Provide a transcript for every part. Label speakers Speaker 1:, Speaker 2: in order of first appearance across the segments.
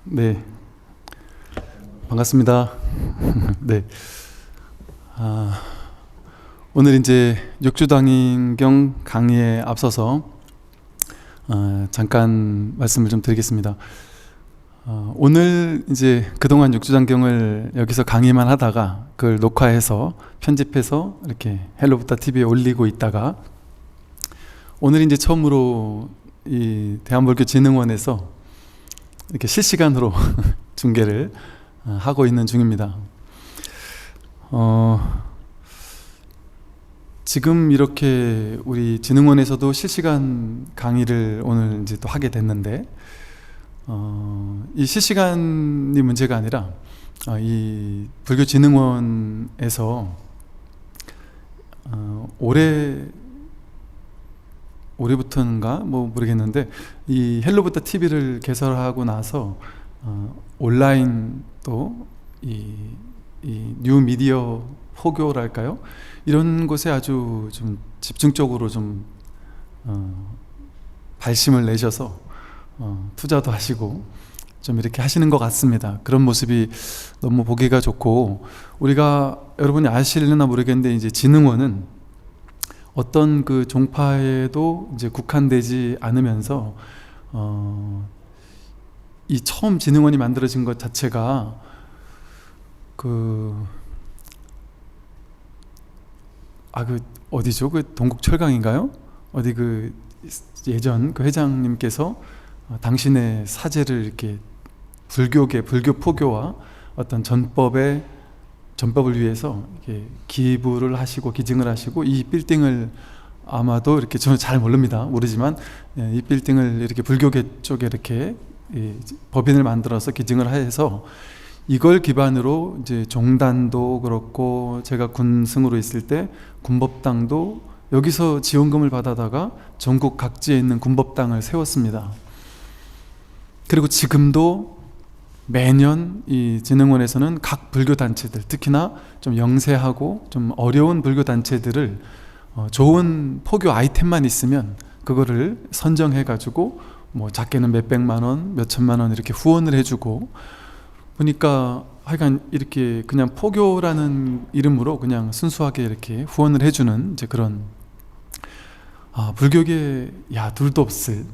Speaker 1: 네, 반갑습니다. 네, 오늘 이제 육주당인경 강의에 앞서서 잠깐 말씀을 좀 드리겠습니다. 오늘 이제 그동안 육주당경을 여기서 강의만 하다가 그걸 녹화해서 편집해서 이렇게 헬로부타 TV에 올리고 있다가 오늘 이제 처음으로 이 대한불교진흥원에서 이렇게 실시간으로 중계를 하고 있는 중입니다. 지금 이렇게 우리 진흥원에서도 실시간 강의를 오늘 이제 또 하게 됐는데, 이 실시간이 문제가 아니라 이 불교진흥원에서 올해부터인가 뭐 모르겠는데 이 헬로부타 TV를 개설하고 나서 온라인 또 이 뉴 미디어 포교랄까요? 이런 곳에 아주 좀 집중적으로 좀 발심을 내셔서 투자도 하시고 좀 이렇게 하시는 것 같습니다. 그런 모습이 너무 보기가 좋고, 우리가 여러분이 아실려나 모르겠는데 이제 진흥원은 어떤 그 종파에도 이제 국한되지 않으면서 이 처음 진흥원이 만들어진 것 자체가 어디죠? 그 동국철강인가요? 어디 그 예전 그 회장님께서 당신의 사제를 이렇게 불교 포교와 어떤 전법을 위해서 이렇게 기부를 하시고 기증을 하시고, 이 빌딩을 아마도 이렇게, 저는 잘 모르지만 이 빌딩을 이렇게 불교계 쪽에 이렇게 법인을 만들어서 기증을 해서 이걸 기반으로 이제 종단도 그렇고, 제가 군승으로 있을 때 군법당도 여기서 지원금을 받아다가 전국 각지에 있는 군법당을 세웠습니다. 그리고 지금도 매년 이 진흥원에서는 각 불교단체들, 특히나 좀 영세하고 좀 어려운 불교단체들을 좋은 포교 아이템만 있으면 그거를 선정해 가지고 뭐 작게는 몇백만 원, 몇천만 원 이렇게 후원을 해주고, 보니까 하여간 이렇게 그냥 포교라는 이름으로 그냥 순수하게 이렇게 후원을 해주는 이제 그런 불교계 둘도 없을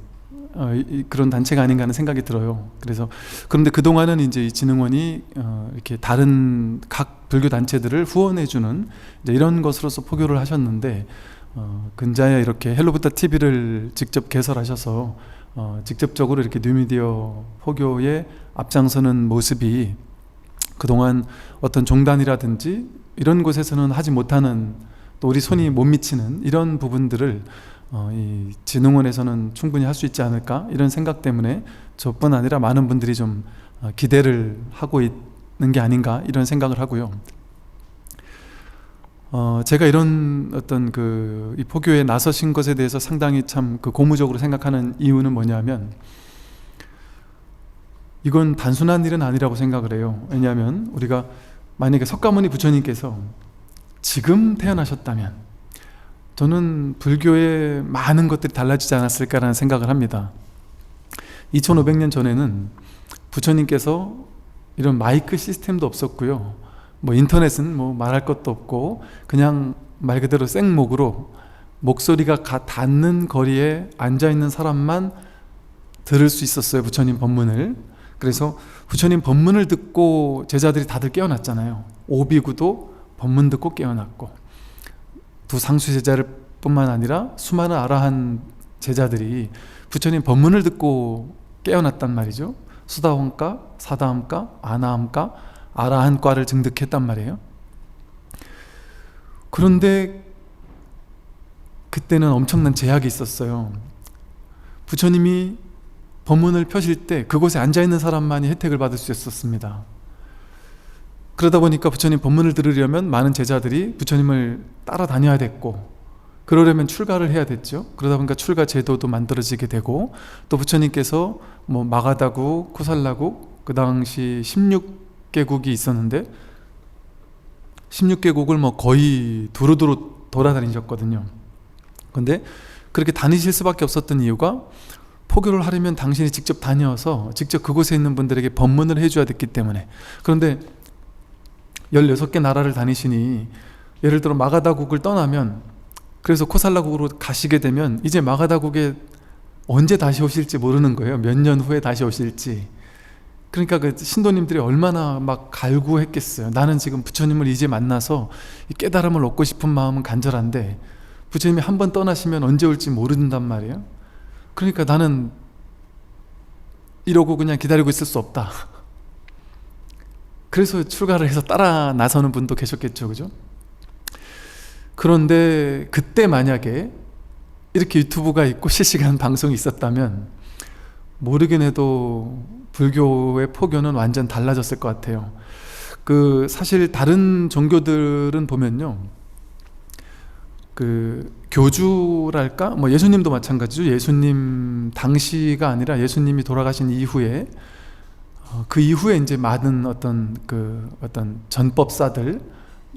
Speaker 1: 그런 단체가 아닌가 하는 생각이 들어요. 그런데 그동안은 이제 이 진흥원이 이렇게 다른 각 불교 단체들을 후원해주는 이제 이런 것으로서 포교를 하셨는데, 근자야 이렇게 헬로부타 TV를 직접 개설하셔서 직접적으로 이렇게 뉴미디어 포교에 앞장서는 모습이 그동안 어떤 종단이라든지 이런 곳에서는 하지 못하는, 또 우리 손이 못 미치는 이런 부분들을 이 진흥원에서는 충분히 할 수 있지 않을까, 이런 생각 때문에 저뿐 아니라 많은 분들이 좀 기대를 하고 있는 게 아닌가, 이런 생각을 하고요. 제가 이런 어떤 이 포교에 나서신 것에 대해서 상당히 참 고무적으로 생각하는 이유는 뭐냐면, 이건 단순한 일은 아니라고 생각을 해요. 왜냐하면 우리가 만약에 석가모니 부처님께서 지금 태어나셨다면 저는 불교의 많은 것들이 달라지지 않았을까라는 생각을 합니다. 2500년 전에는 부처님께서 이런 마이크 시스템도 없었고요, 뭐 인터넷은 뭐 말할 것도 없고, 그냥 말 그대로 생목으로 목소리가 닿는 거리에 앉아있는 사람만 들을 수 있었어요, 부처님 법문을. 그래서 부처님 법문을 듣고 제자들이 다들 깨어났잖아요. 오비구도 법문 듣고 깨어났고, 두 상수 제자를 뿐만 아니라 수많은 아라한 제자들이 부처님 법문을 듣고 깨어났단 말이죠. 수다원가, 사다함가, 아나함가, 아라한과를 증득했단 말이에요. 그런데 그때는 엄청난 제약이 있었어요. 부처님이 법문을 펴실 때 그곳에 앉아있는 사람만이 혜택을 받을 수 있었습니다. 그러다 보니까 부처님 법문을 들으려면 많은 제자들이 부처님을 따라다녀야 됐고, 그러려면 출가를 해야 됐죠. 그러다 보니까 출가 제도도 만들어지게 되고, 또 부처님께서 뭐 마가다국, 코살라국, 그 당시 16개국이 있었는데 16개국을 뭐 거의 두루두루 돌아다니셨거든요. 근데 그렇게 다니실 수밖에 없었던 이유가 포교를 하려면 당신이 직접 다녀서 직접 그곳에 있는 분들에게 법문을 해줘야 됐기 때문에. 그런데 16개 나라를 다니시니 예를 들어 마가다국을 떠나면, 그래서 코살라국으로 가시게 되면 이제 마가다국에 언제 다시 오실지 모르는 거예요. 몇 년 후에 다시 오실지. 그러니까 그 신도님들이 얼마나 막 갈구했겠어요. 나는 지금 부처님을 이제 만나서 이 깨달음을 얻고 싶은 마음은 간절한데 부처님이 한 번 떠나시면 언제 올지 모른단 말이에요. 그러니까 나는 이러고 그냥 기다리고 있을 수 없다. 그래서 출가를 해서 따라 나서는 분도 계셨겠죠, 그죠? 그런데 그때 만약에 이렇게 유튜브가 있고 실시간 방송이 있었다면 모르긴 해도 불교의 포교는 완전 달라졌을 것 같아요. 사실 다른 종교들은 보면요, 교주랄까? 뭐 예수님도 마찬가지죠. 예수님 당시가 아니라 예수님이 돌아가신 이후에, 그 이후에 이제 많은 어떤 전법사들,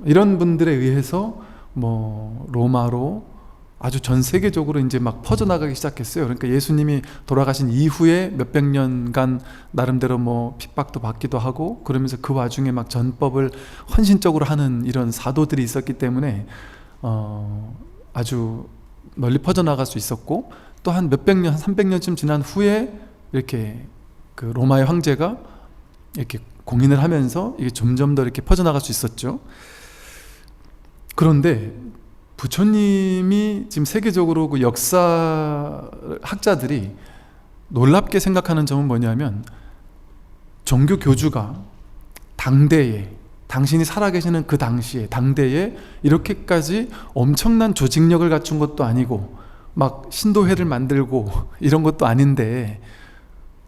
Speaker 1: 이런 분들에 의해서 뭐 로마로 아주 전 세계적으로 이제 막 퍼져나가기 시작했어요. 그러니까 예수님이 돌아가신 이후에 몇백 년간 나름대로 뭐 핍박도 받기도 하고, 그러면서 그 와중에 막 전법을 헌신적으로 하는 이런 사도들이 있었기 때문에 아주 널리 퍼져나갈 수 있었고, 또 한 몇백 년, 한 300년쯤 지난 후에 이렇게 그 로마의 황제가 이렇게 공인을 하면서 이게 점점 더 이렇게 퍼져나갈 수 있었죠. 그런데 부처님이 지금 세계적으로 그 역사 학자들이 놀랍게 생각하는 점은 뭐냐면, 종교 교주가 당대에, 당신이 살아계시는 그 당시에, 당대에 이렇게까지 엄청난 조직력을 갖춘 것도 아니고 막 신도회를 만들고 이런 것도 아닌데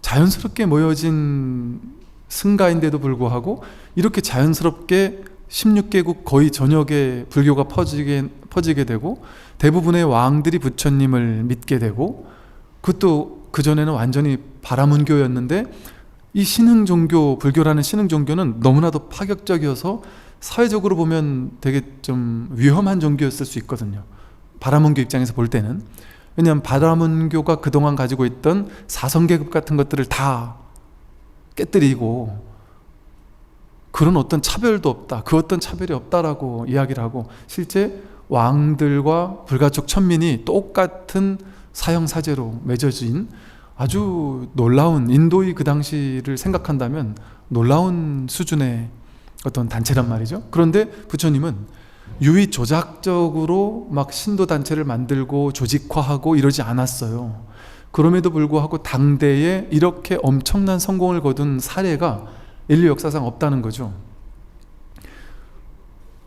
Speaker 1: 자연스럽게 모여진 승가인데도 불구하고 이렇게 자연스럽게 16개국 거의 전역에 불교가 퍼지게 되고 대부분의 왕들이 부처님을 믿게 되고, 그것도 그전에는 완전히 바라문교였는데 이 신흥종교, 불교라는 신흥종교는 너무나도 파격적이어서 사회적으로 보면 되게 좀 위험한 종교였을 수 있거든요. 바라문교 입장에서 볼 때는. 왜냐하면 바라문교가 그동안 가지고 있던 사성계급 같은 것들을 다 깨뜨리고 그런 어떤 차별도 없다, 그 어떤 차별이 없다라고 이야기를 하고, 실제 왕들과 불가촉 천민이 똑같은 사형사제로 맺어진 아주 놀라운, 인도의 그 당시를 생각한다면 놀라운 수준의 어떤 단체란 말이죠. 그런데 부처님은 유의 조작적으로 막 신도 단체를 만들고 조직화하고 이러지 않았어요. 그럼에도 불구하고 당대에 이렇게 엄청난 성공을 거둔 사례가 인류 역사상 없다는 거죠.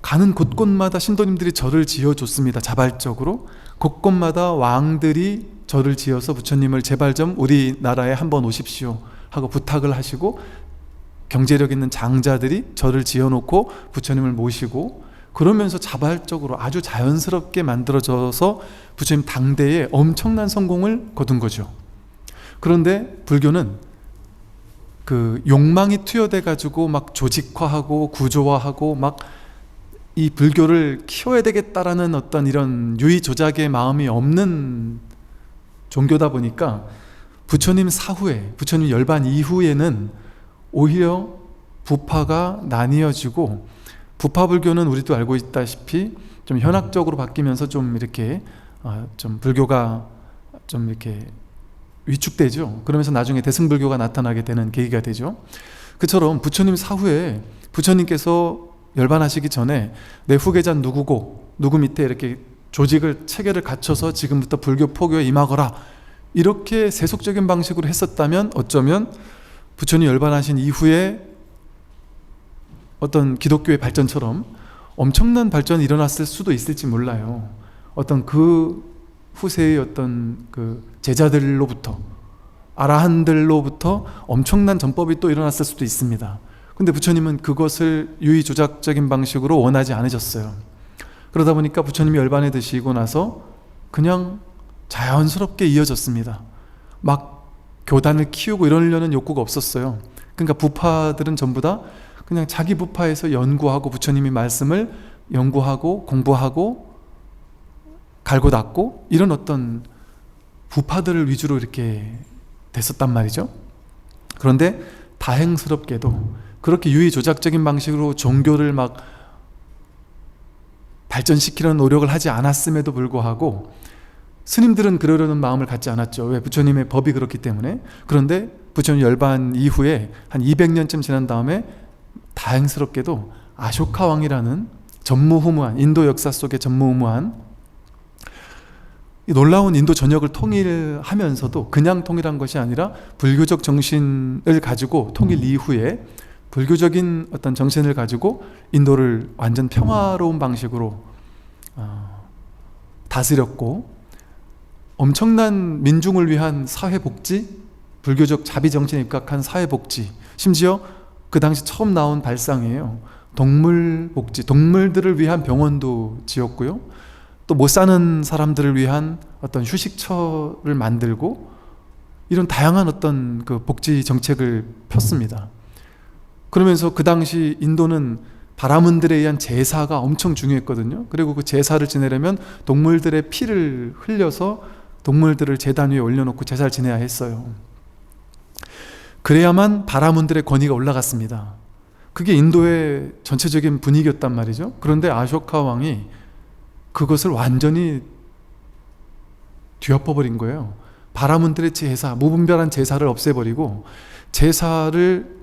Speaker 1: 가는 곳곳마다 신도님들이 절을 지어줬습니다. 자발적으로 곳곳마다 왕들이 절을 지어서 부처님을 제발 좀 우리나라에 한번 오십시오 하고 부탁을 하시고, 경제력 있는 장자들이 절을 지어놓고 부처님을 모시고, 그러면서 자발적으로 아주 자연스럽게 만들어져서 부처님 당대에 엄청난 성공을 거둔 거죠. 그런데 불교는 그 욕망이 투여돼 가지고 막 조직화하고 구조화하고 막 이 불교를 키워야 되겠다라는 어떤 이런 유의 조작의 마음이 없는 종교다 보니까 부처님 사후에, 부처님 열반 이후에는 오히려 부파가 나뉘어지고, 부파불교는 우리도 알고 있다시피 좀 현학적으로 바뀌면서 좀 이렇게 좀 불교가 좀 이렇게 위축되죠. 그러면서 나중에 대승불교가 나타나게 되는 계기가 되죠. 그처럼 부처님 사후에 부처님께서 열반하시기 전에 내 후계자는 누구고 누구 밑에 이렇게 조직을, 체계를 갖춰서 지금부터 불교 포교에 임하거라, 이렇게 세속적인 방식으로 했었다면 어쩌면 부처님 열반하신 이후에 어떤 기독교의 발전처럼 엄청난 발전이 일어났을 수도 있을지 몰라요. 어떤 그 후세의 어떤 그 제자들로부터, 아라한들로부터 엄청난 전법이 또 일어났을 수도 있습니다. 근데 부처님은 그것을 유의조작적인 방식으로 원하지 않으셨어요. 그러다 보니까 부처님이 열반에 드시고 나서 그냥 자연스럽게 이어졌습니다. 막 교단을 키우고 이러려는 욕구가 없었어요. 그러니까 부파들은 전부 다 그냥 자기 부파에서 연구하고 부처님의 말씀을 연구하고 공부하고 갈고 닦고 이런 어떤 부파들을 위주로 이렇게 됐었단 말이죠. 그런데 다행스럽게도 그렇게 유의조작적인 방식으로 종교를 막 발전시키려는 노력을 하지 않았음에도 불구하고 스님들은 그러려는 마음을 갖지 않았죠. 왜? 부처님의 법이 그렇기 때문에. 그런데 부처님 열반 이후에 한 200년쯤 지난 다음에 다행스럽게도 아쇼카 왕이라는 전무후무한, 인도 역사 속에 전무후무한 이 놀라운 인도 전역을 통일하면서도 그냥 통일한 것이 아니라 불교적 정신을 가지고 통일 이후에 불교적인 어떤 정신을 가지고 인도를 완전 평화로운 방식으로 다스렸고, 엄청난 민중을 위한 사회복지, 불교적 자비정신에 입각한 사회복지, 심지어 그 당시 처음 나온 발상이에요. 동물복지, 동물들을 위한 병원도 지었고요, 또 못 사는 사람들을 위한 어떤 휴식처를 만들고, 이런 다양한 어떤 그 복지 정책을 폈습니다. 그러면서 그 당시 인도는 바라문들에 의한 제사가 엄청 중요했거든요. 그리고 그 제사를 지내려면 동물들의 피를 흘려서 동물들을 제단 위에 올려놓고 제사를 지내야 했어요. 그래야만 바라문들의 권위가 올라갔습니다. 그게 인도의 전체적인 분위기였단 말이죠. 그런데 아쇼카 왕이 그것을 완전히 뒤엎어버린 거예요. 바라문들의 제사, 무분별한 제사를 없애버리고, 제사를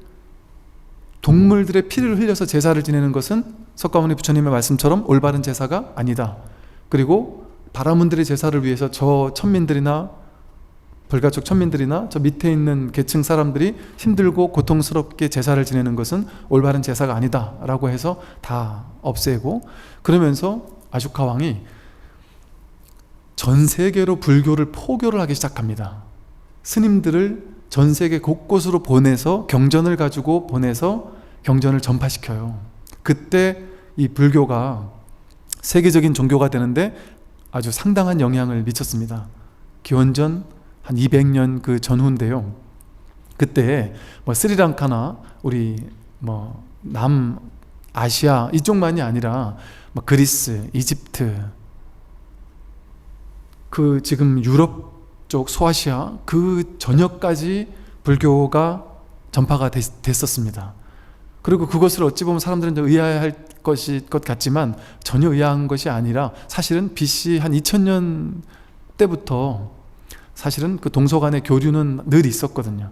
Speaker 1: 동물들의 피를 흘려서 제사를 지내는 것은 석가모니 부처님의 말씀처럼 올바른 제사가 아니다. 그리고 바라문들의 제사를 위해서 저 천민들이나 불가촉 천민들이나 저 밑에 있는 계층 사람들이 힘들고 고통스럽게 제사를 지내는 것은 올바른 제사가 아니다 라고 해서 다 없애고, 그러면서 아쇼카 왕이 전 세계로 불교를 포교를 하기 시작합니다. 스님들을 전 세계 곳곳으로 보내서 경전을 가지고 보내서 경전을 전파시켜요. 그때 이 불교가 세계적인 종교가 되는데 아주 상당한 영향을 미쳤습니다. 기원전 한 200년 그 전후인데요. 그때 뭐 스리랑카나 우리 뭐 남아시아 이쪽만이 아니라 뭐 그리스, 이집트, 그 지금 유럽 쪽 소아시아 그 전역까지 불교가 전파가 됐었습니다. 그리고 그것을 어찌 보면 사람들은 의아해할 것 같지만 전혀 의아한 것이 아니라, 사실은 BC 한 2000년 때부터 사실은 그 동서 간의 교류는 늘 있었거든요.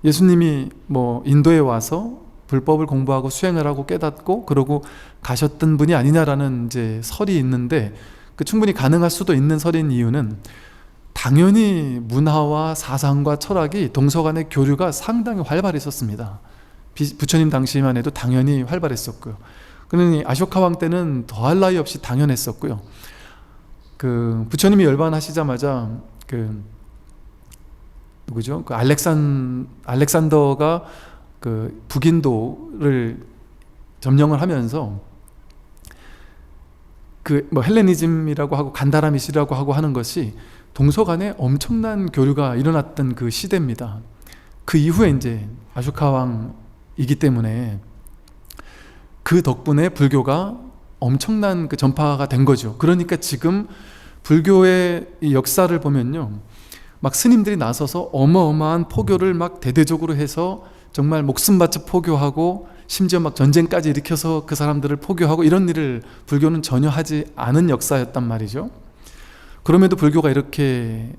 Speaker 1: 예수님이 뭐 인도에 와서 불법을 공부하고 수행을 하고 깨닫고 그러고 가셨던 분이 아니냐라는 이제 설이 있는데, 그 충분히 가능할 수도 있는 설인 이유는 당연히 문화와 사상과 철학이 동서 간의 교류가 상당히 활발했었습니다. 부처님 당시만 해도 당연히 활발했었고요. 그러니 아쇼카 왕 때는 더할 나위 없이 당연했었고요. 그 부처님이 열반하시자마자 그 누구죠? 그 알렉산더가 그 북인도를 점령을 하면서 그 뭐 헬레니즘이라고 하고 간다라미시라고 하고 하는 것이 동서 간에 엄청난 교류가 일어났던 그 시대입니다. 그 이후에 이제 아쇼카 왕이기 때문에 그 덕분에 불교가 엄청난 그 전파가 된 거죠. 그러니까 지금 불교의 이 역사를 보면요, 막 스님들이 나서서 어마어마한 포교를 막 대대적으로 해서 정말 목숨 바쳐 포교하고, 심지어 막 전쟁까지 일으켜서 그 사람들을 포교하고, 이런 일을 불교는 전혀 하지 않은 역사였단 말이죠. 그럼에도 불교가 이렇게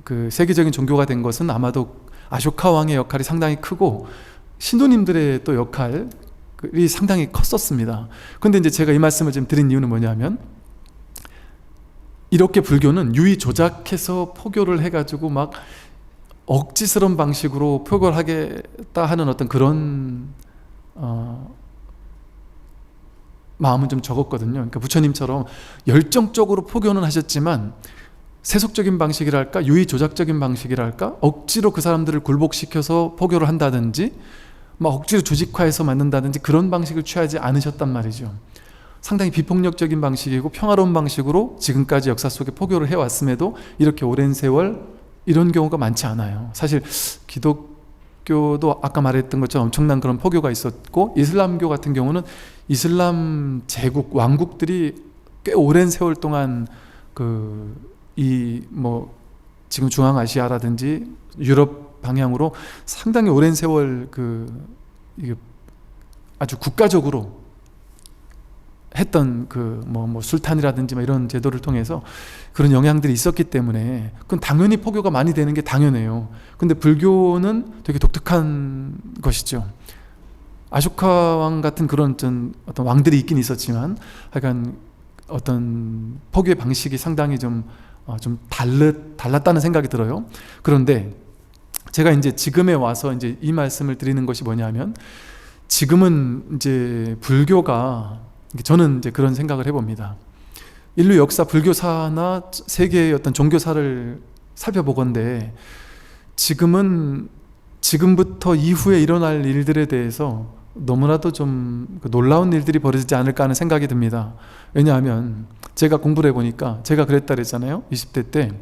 Speaker 1: 그 세계적인 종교가 된 것은 아마도 아쇼카 왕의 역할이 상당히 크고 신도님들의 또 역할이 상당히 컸었습니다. 그런데 이제 제가 이 말씀을 지금 드린 이유는 뭐냐면, 이렇게 불교는 유의 조작해서 포교를 해가지고 막 억지스러운 방식으로 포교를 하겠다 하는 어떤 그런 마음은 좀 적었거든요. 그러니까 부처님처럼 열정적으로 포교는 하셨지만 세속적인 방식이랄까, 유의 조작적인 방식이랄까, 억지로 그 사람들을 굴복시켜서 포교를 한다든지 막 억지로 조직화해서 만든다든지 그런 방식을 취하지 않으셨단 말이죠. 상당히 비폭력적인 방식이고 평화로운 방식으로 지금까지 역사 속에 포교를 해왔음에도 이렇게 오랜 세월 이런 경우가 많지 않아요. 사실 기독교도 아까 말했던 것처럼 엄청난 그런 포교가 있었고, 이슬람교 같은 경우는 이슬람 제국, 왕국들이 꽤 오랜 세월 동안 이 뭐 지금 중앙아시아라든지 유럽 방향으로 상당히 오랜 세월 이게 아주 국가적으로 했던 뭐 술탄이라든지 이런 제도를 통해서 그런 영향들이 있었기 때문에 그건 당연히 포교가 많이 되는 게 당연해요. 근데 불교는 되게 독특한 것이죠. 아쇼카 왕 같은 그런 어떤 왕들이 있긴 있었지만 하여간 어떤 포교의 방식이 상당히 좀 달랐다는 생각이 들어요. 그런데 제가 이제 지금에 와서 이제 이 말씀을 드리는 것이 뭐냐면, 지금은 이제 불교가, 저는 이제 그런 생각을 해봅니다. 인류 역사 불교사나 세계의 어떤 종교사를 살펴보건대 지금부터 이후에 일어날 일들에 대해서 너무나도 좀 놀라운 일들이 벌어지지 않을까 하는 생각이 듭니다. 왜냐하면 제가 공부를 해보니까, 제가 그랬다 그랬잖아요. 20대 때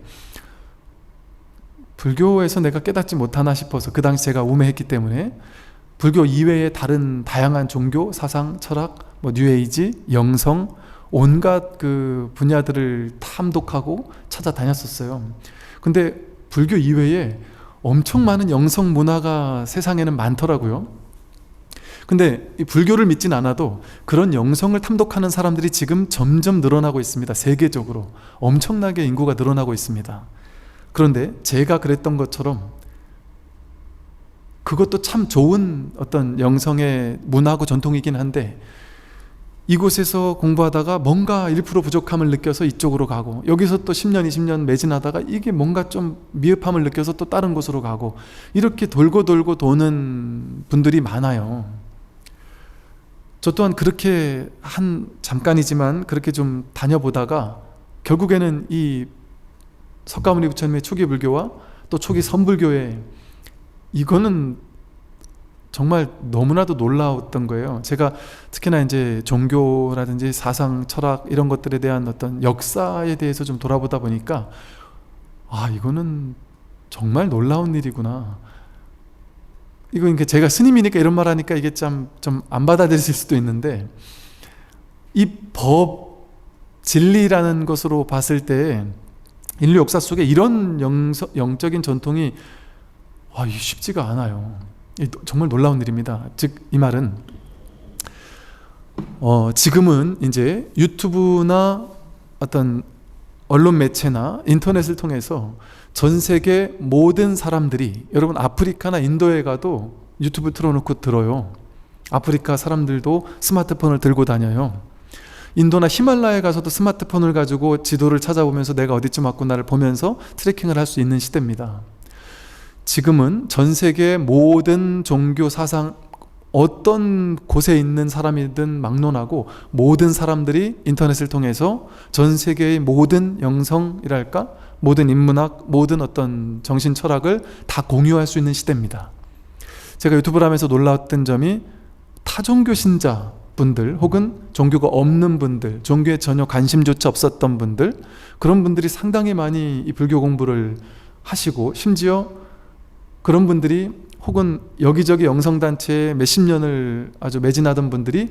Speaker 1: 불교에서 내가 깨닫지 못하나 싶어서, 그 당시 제가 우매했기 때문에 불교 이외의 다른 다양한 종교, 사상, 철학, 뉴에이지, 영성, 온갖 그 분야들을 탐독하고 찾아다녔었어요. 근데 불교 이외에 엄청 많은 영성 문화가 세상에는 많더라고요. 근데 이 불교를 믿진 않아도 그런 영성을 탐독하는 사람들이 지금 점점 늘어나고 있습니다. 세계적으로 엄청나게 인구가 늘어나고 있습니다. 그런데 제가 그랬던 것처럼 그것도 참 좋은 어떤 영성의 문화고 전통이긴 한데, 이곳에서 공부하다가 뭔가 1% 부족함을 느껴서 이쪽으로 가고, 여기서 또 10년, 20년 매진하다가 이게 뭔가 좀 미흡함을 느껴서 또 다른 곳으로 가고, 이렇게 돌고 도는 분들이 많아요. 저 또한 그렇게 잠깐이지만 그렇게 좀 다녀보다가 결국에는 이 석가모니 부처님의 초기 불교와 또 초기 선불교의, 이거는 정말 너무나도 놀라웠던 거예요. 제가 특히나 이제 종교라든지 사상, 철학 이런 것들에 대한 어떤 역사에 대해서 좀 돌아보다 보니까, 이거는 정말 놀라운 일이구나. 이거 제가 스님이니까 이런 말 하니까 이게 좀 안 받아들이실 수도 있는데, 이 법, 진리라는 것으로 봤을 때 인류 역사 속에 이런 영적인 전통이 쉽지가 않아요. 정말 놀라운 일입니다. 즉, 이 말은 지금은 이제 유튜브나 어떤 언론 매체나 인터넷을 통해서 전 세계 모든 사람들이, 여러분 아프리카나 인도에 가도 유튜브 틀어놓고 들어요. 아프리카 사람들도 스마트폰을 들고 다녀요. 인도나 히말라야에 가서도 스마트폰을 가지고 지도를 찾아보면서 내가 어디쯤 왔구나를 보면서 트래킹을 할 수 있는 시대입니다. 지금은 전 세계 모든 종교 사상, 어떤 곳에 있는 사람이든 막론하고 모든 사람들이 인터넷을 통해서 전 세계의 모든 영성이랄까, 모든 인문학, 모든 어떤 정신 철학을 다 공유할 수 있는 시대입니다. 제가 유튜브를 하면서 놀라웠던 점이, 타종교 신자분들 혹은 종교가 없는 분들, 종교에 전혀 관심조차 없었던 분들, 그런 분들이 상당히 많이 이 불교 공부를 하시고, 심지어 그런 분들이, 혹은 여기저기 영성단체에 몇십 년을 아주 매진하던 분들이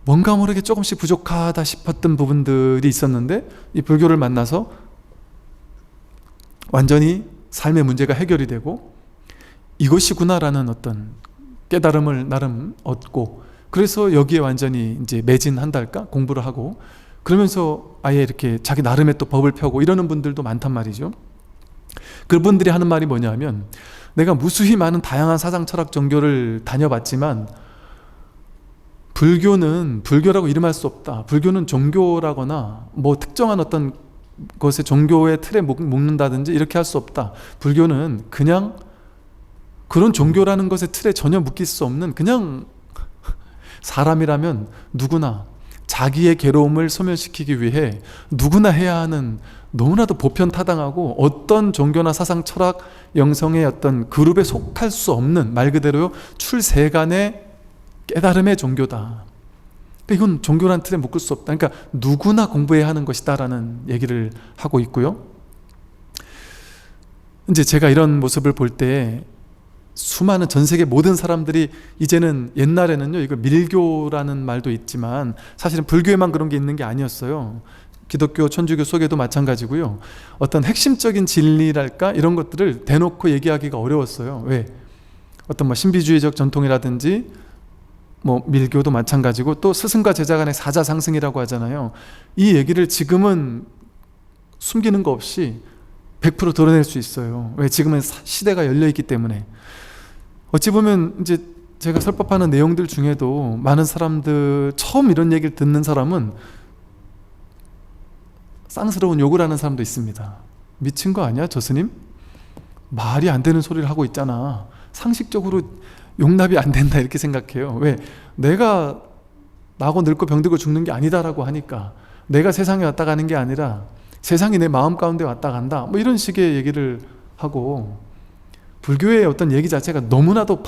Speaker 1: 뭔가 모르게 조금씩 부족하다 싶었던 부분들이 있었는데, 이 불교를 만나서 완전히 삶의 문제가 해결이 되고, 이것이구나라는 어떤 깨달음을 나름 얻고, 그래서 여기에 완전히 이제 매진한달까, 공부를 하고, 그러면서 아예 이렇게 자기 나름의 또 법을 펴고 이러는 분들도 많단 말이죠. 그분들이 하는 말이 뭐냐면, 내가 무수히 많은 다양한 사상, 철학, 종교를 다녀봤지만 불교는 불교라고 이름할 수 없다. 불교는 종교라거나 특정한 어떤 것의 종교의 틀에 묶는다든지 이렇게 할 수 없다. 불교는 그냥 그런 종교라는 것의 틀에 전혀 묶일 수 없는, 그냥 사람이라면 누구나 자기의 괴로움을 소멸시키기 위해 누구나 해야 하는, 너무나도 보편타당하고 어떤 종교나 사상, 철학, 영성의 어떤 그룹에 속할 수 없는, 말 그대로 출세간의 깨달음의 종교다. 이건 종교란 틀에 묶을 수 없다. 그러니까 누구나 공부해야 하는 것이다 라는 얘기를 하고 있고요. 이제 제가 이런 모습을 볼 때 수많은 전 세계 모든 사람들이, 이제는 옛날에는요, 이거 밀교라는 말도 있지만 사실은 불교에만 그런 게 있는 게 아니었어요. 기독교, 천주교 속에도 마찬가지고요. 어떤 핵심적인 진리랄까 이런 것들을 대놓고 얘기하기가 어려웠어요. 왜? 어떤 뭐 신비주의적 전통이라든지 뭐 밀교도 마찬가지고 또 스승과 제자 간의 사자상승이라고 하잖아요. 이 얘기를 지금은 숨기는 거 없이 100% 드러낼 수 있어요. 왜? 지금은 시대가 열려있기 때문에. 어찌 보면 이제 제가 설법하는 내용들 중에도 많은 사람들, 처음 이런 얘기를 듣는 사람은 쌍스러운 욕을 하는 사람도 있습니다. 미친 거 아니야 저 스님? 말이 안 되는 소리를 하고 있잖아. 상식적으로 용납이 안 된다 이렇게 생각해요. 왜? 내가 나고 늙고 병들고 죽는 게 아니다라고 하니까, 내가 세상에 왔다 가는 게 아니라 세상이 내 마음 가운데 왔다 간다, 뭐 이런 식의 얘기를 하고, 불교의 어떤 얘기 자체가 너무나도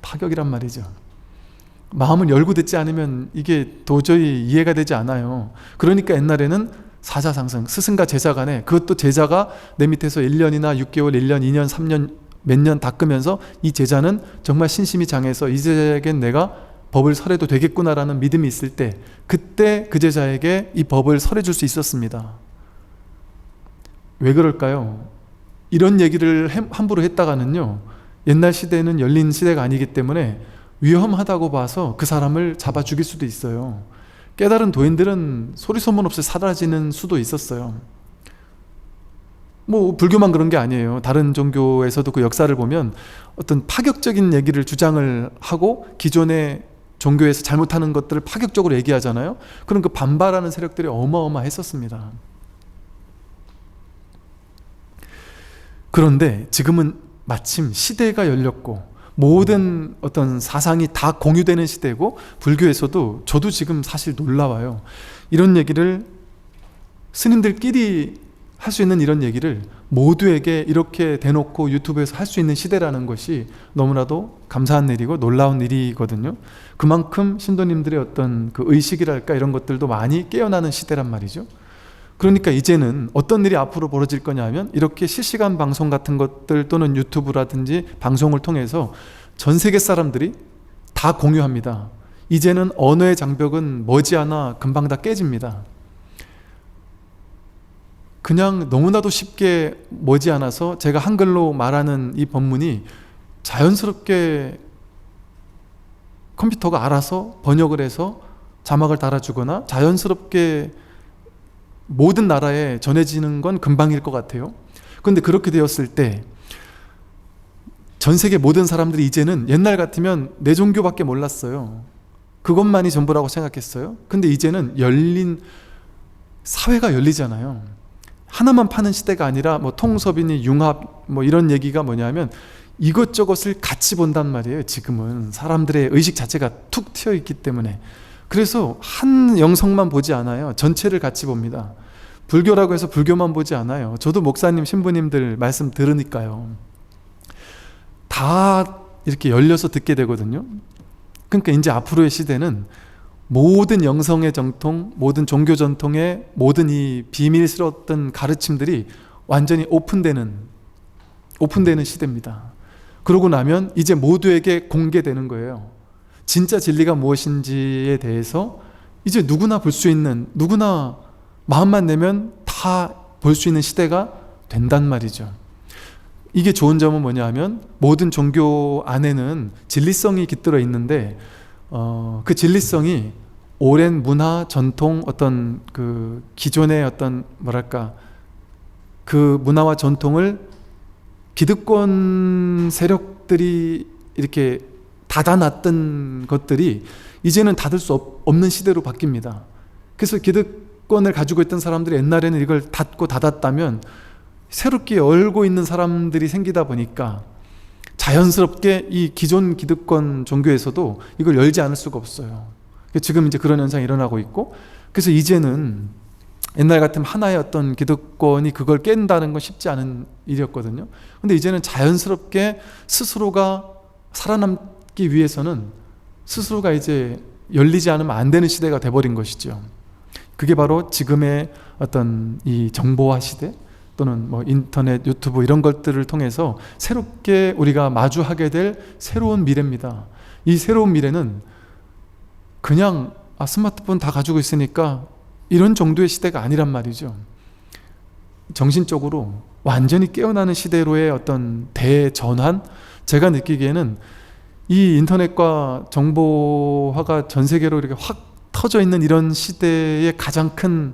Speaker 1: 파격이란 말이죠. 마음을 열고 듣지 않으면 이게 도저히 이해가 되지 않아요. 그러니까 옛날에는 사자상승, 스승과 제자 간에, 그것도 제자가 내 밑에서 1년이나 6개월, 1년, 2년, 3년 몇 년 닦으면서 이 제자는 정말 신심이 장해서 이 제자에겐 내가 법을 설해도 되겠구나라는 믿음이 있을 때, 그때 그 제자에게 이 법을 설해줄 수 있었습니다. 왜 그럴까요? 이런 얘기를 함부로 했다가는요, 옛날 시대는 열린 시대가 아니기 때문에 위험하다고 봐서 그 사람을 잡아 죽일 수도 있어요. 깨달은 도인들은 소리 소문 없이 사라지는 수도 있었어요. 뭐 불교만 그런 게 아니에요. 다른 종교에서도 그 역사를 보면 어떤 파격적인 얘기를 주장을 하고 기존의 종교에서 잘못하는 것들을 파격적으로 얘기하잖아요. 그럼 그 반발하는 세력들이 어마어마했었습니다. 그런데 지금은 마침 시대가 열렸고 모든 어떤 사상이 다 공유되는 시대고, 불교에서도 저도 지금 사실 놀라워요. 이런 얘기를 스님들끼리 할 수 있는 이런 얘기를 모두에게 이렇게 대놓고 유튜브에서 할 수 있는 시대라는 것이 너무나도 감사한 일이고 놀라운 일이거든요. 그만큼 신도님들의 어떤 그 의식이랄까 이런 것들도 많이 깨어나는 시대란 말이죠. 그러니까 이제는 어떤 일이 앞으로 벌어질 거냐 하면, 이렇게 실시간 방송 같은 것들 또는 유튜브라든지 방송을 통해서 전 세계 사람들이 다 공유합니다. 이제는 언어의 장벽은 머지않아 금방 다 깨집니다. 그냥 너무나도 쉽게 머지않아서 제가 한글로 말하는 이 법문이 자연스럽게 컴퓨터가 알아서 번역을 해서 자막을 달아주거나 자연스럽게 모든 나라에 전해지는 건 금방일 것 같아요. 그런데 그렇게 되었을 때 전 세계 모든 사람들이 이제는, 옛날 같으면 내 종교밖에 몰랐어요. 그것만이 전부라고 생각했어요. 근데 이제는 열린 사회가 열리잖아요. 하나만 파는 시대가 아니라 뭐 통섭이니 융합 뭐 이런 얘기가 뭐냐면 이것저것을 같이 본단 말이에요. 지금은 사람들의 의식 자체가 툭 튀어 있기 때문에. 그래서 한 영성만 보지 않아요. 전체를 같이 봅니다. 불교라고 해서 불교만 보지 않아요. 저도 목사님, 신부님들 말씀 들으니까요, 다 이렇게 열려서 듣게 되거든요. 그러니까 이제 앞으로의 시대는 모든 영성의 정통, 모든 종교 전통의 모든 이 비밀스러웠던 가르침들이 완전히 오픈되는 시대입니다. 그러고 나면 이제 모두에게 공개되는 거예요. 진짜 진리가 무엇인지에 대해서 이제 누구나 볼 수 있는, 누구나 마음만 내면 다 볼 수 있는 시대가 된단 말이죠. 이게 좋은 점은 뭐냐 하면, 모든 종교 안에는 진리성이 깃들어 있는데 그 진리성이 오랜 문화, 전통, 어떤 그 기존의 어떤 뭐랄까 그 문화와 전통을 기득권 세력들이 이렇게 닫아놨던 것들이 이제는 닫을 수 없는 시대로 바뀝니다. 그래서 기득권을 가지고 있던 사람들이 옛날에는 이걸 닫고 닫았다면 새롭게 열고 있는 사람들이 생기다 보니까 자연스럽게 이 기존 기득권 종교에서도 이걸 열지 않을 수가 없어요. 지금 이제 그런 현상이 일어나고 있고, 그래서 이제는 옛날 같으면 하나의 어떤 기득권이 그걸 깬다는 건 쉽지 않은 일이었거든요. 근데 이제는 자연스럽게 스스로가 살아남기 위해서는 스스로가 이제 열리지 않으면 안 되는 시대가 돼버린 것이죠. 그게 바로 지금의 어떤 이 정보화 시대, 또는 뭐 인터넷, 유튜브 이런 것들을 통해서 새롭게 우리가 마주하게 될 새로운 미래입니다. 이 새로운 미래는 그냥 스마트폰 다 가지고 있으니까 이런 정도의 시대가 아니란 말이죠. 정신적으로 완전히 깨어나는 시대로의 어떤 대전환? 제가 느끼기에는 이 인터넷과 정보화가 전 세계로 이렇게 확 터져 있는 이런 시대의 가장 큰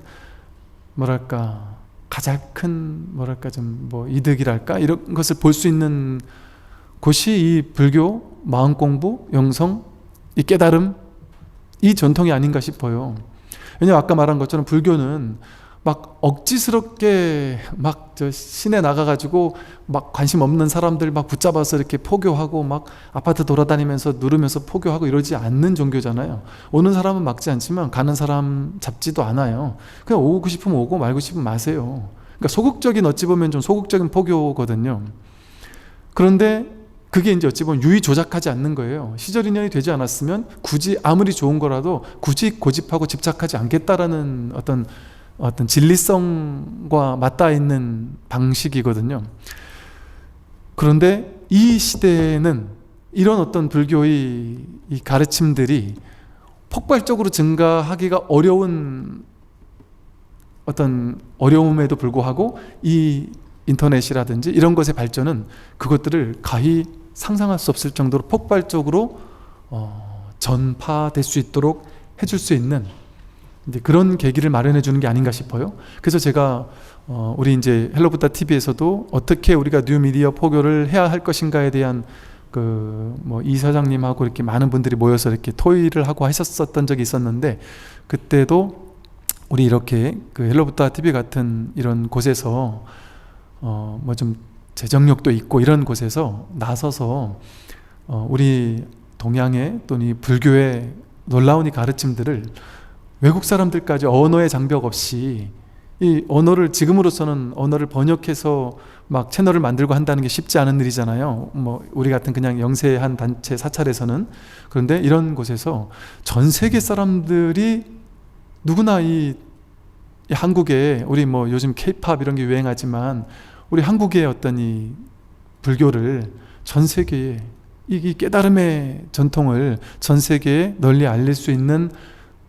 Speaker 1: 좀 이득이랄까? 이런 것을 볼 수 있는 곳이 이 불교, 마음공부, 영성, 이 깨달음, 이 전통이 아닌가 싶어요. 왜냐하면 아까 말한 것처럼 불교는 막 억지스럽게 막 저 시내 나가가지고 막 관심 없는 사람들 막 붙잡아서 이렇게 포교하고 막 아파트 돌아다니면서 누르면서 포교하고 이러지 않는 종교잖아요. 오는 사람은 막지 않지만 가는 사람 잡지도 않아요. 그냥 오고 싶으면 오고 말고 싶으면 마세요. 그러니까 소극적인, 어찌 보면 좀 소극적인 포교거든요. 그런데 그게 이제 어찌 보면 유의 조작하지 않는 거예요. 시절 인연이 되지 않았으면 굳이 아무리 좋은 거라도 굳이 고집하고 집착하지 않겠다라는 어떤 진리성과 맞닿아 있는 방식이거든요. 그런데 이 시대에는 이런 어떤 불교의 이 가르침들이 폭발적으로 증가하기가 어려운 어떤 어려움에도 불구하고 이 인터넷이라든지 이런 것의 발전은 그것들을 가히 상상할 수 없을 정도로 폭발적으로 전파될 수 있도록 해줄 수 있는 이제 그런 계기를 마련해 주는 게 아닌가 싶어요. 그래서 제가 우리 이제 헬로부다 TV에서도 어떻게 우리가 뉴미디어 포교를 해야 할 것인가에 대한 이사장님하고 이렇게 많은 분들이 모여서 이렇게 토의를 하고 하셨었던 적이 있었는데, 그때도 우리 이렇게 그 헬로부다 TV 같은 이런 곳에서 좀 재정력도 있고 이런 곳에서 나서서 우리 동양의 또는 이 불교의 놀라운 이 가르침들을 외국 사람들까지 언어의 장벽 없이 이 언어를 지금으로서는 언어를 번역해서 막 채널을 만들고 한다는 게 쉽지 않은 일이잖아요. 우리 같은 그냥 영세한 단체 사찰에서는. 그런데 이런 곳에서 전 세계 사람들이 누구나 이 한국에 우리 요즘 K-팝 이런 게 유행하지만 우리 한국의 어떤 이 불교를 전 세계에 이 깨달음의 전통을 전 세계에 널리 알릴 수 있는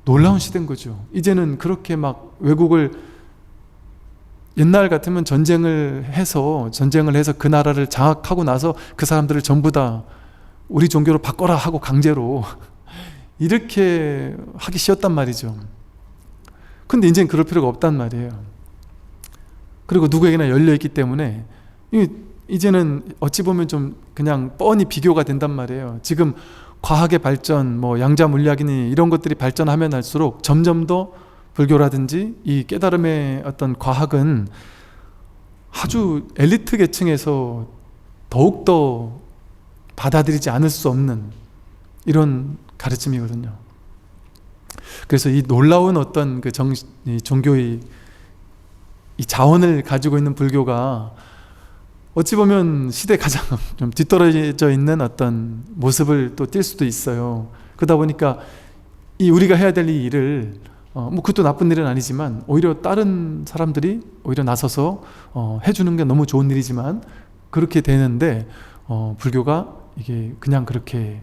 Speaker 1: 놀라운 시대인 거죠. 이제는 그렇게 막 외국을 옛날 같으면 전쟁을 해서 그 나라를 장악하고 나서 그 사람들을 전부 다 우리 종교로 바꿔라 하고 강제로 이렇게 하기 쉬웠단 말이죠. 근데 이제는 그럴 필요가 없단 말이에요. 그리고 누구에게나 열려있기 때문에 이제는 어찌 보면 좀 그냥 뻔히 비교가 된단 말이에요. 지금 과학의 발전, 양자 물리학이니 이런 것들이 발전하면 할수록 점점 더 불교라든지 이 깨달음의 어떤 과학은 아주 엘리트 계층에서 더욱더 받아들이지 않을 수 없는 이런 가르침이거든요. 그래서 이 놀라운 어떤 이 종교의 이 자원을 가지고 있는 불교가 어찌 보면 시대에 가장 좀 뒤떨어져 있는 어떤 모습을 또 띌 수도 있어요. 그러다 보니까 이 우리가 해야 될 이 일을 그것도 나쁜 일은 아니지만 오히려 다른 사람들이 오히려 나서서 해주는 게 너무 좋은 일이지만 그렇게 되는데 불교가 이게 그냥 그렇게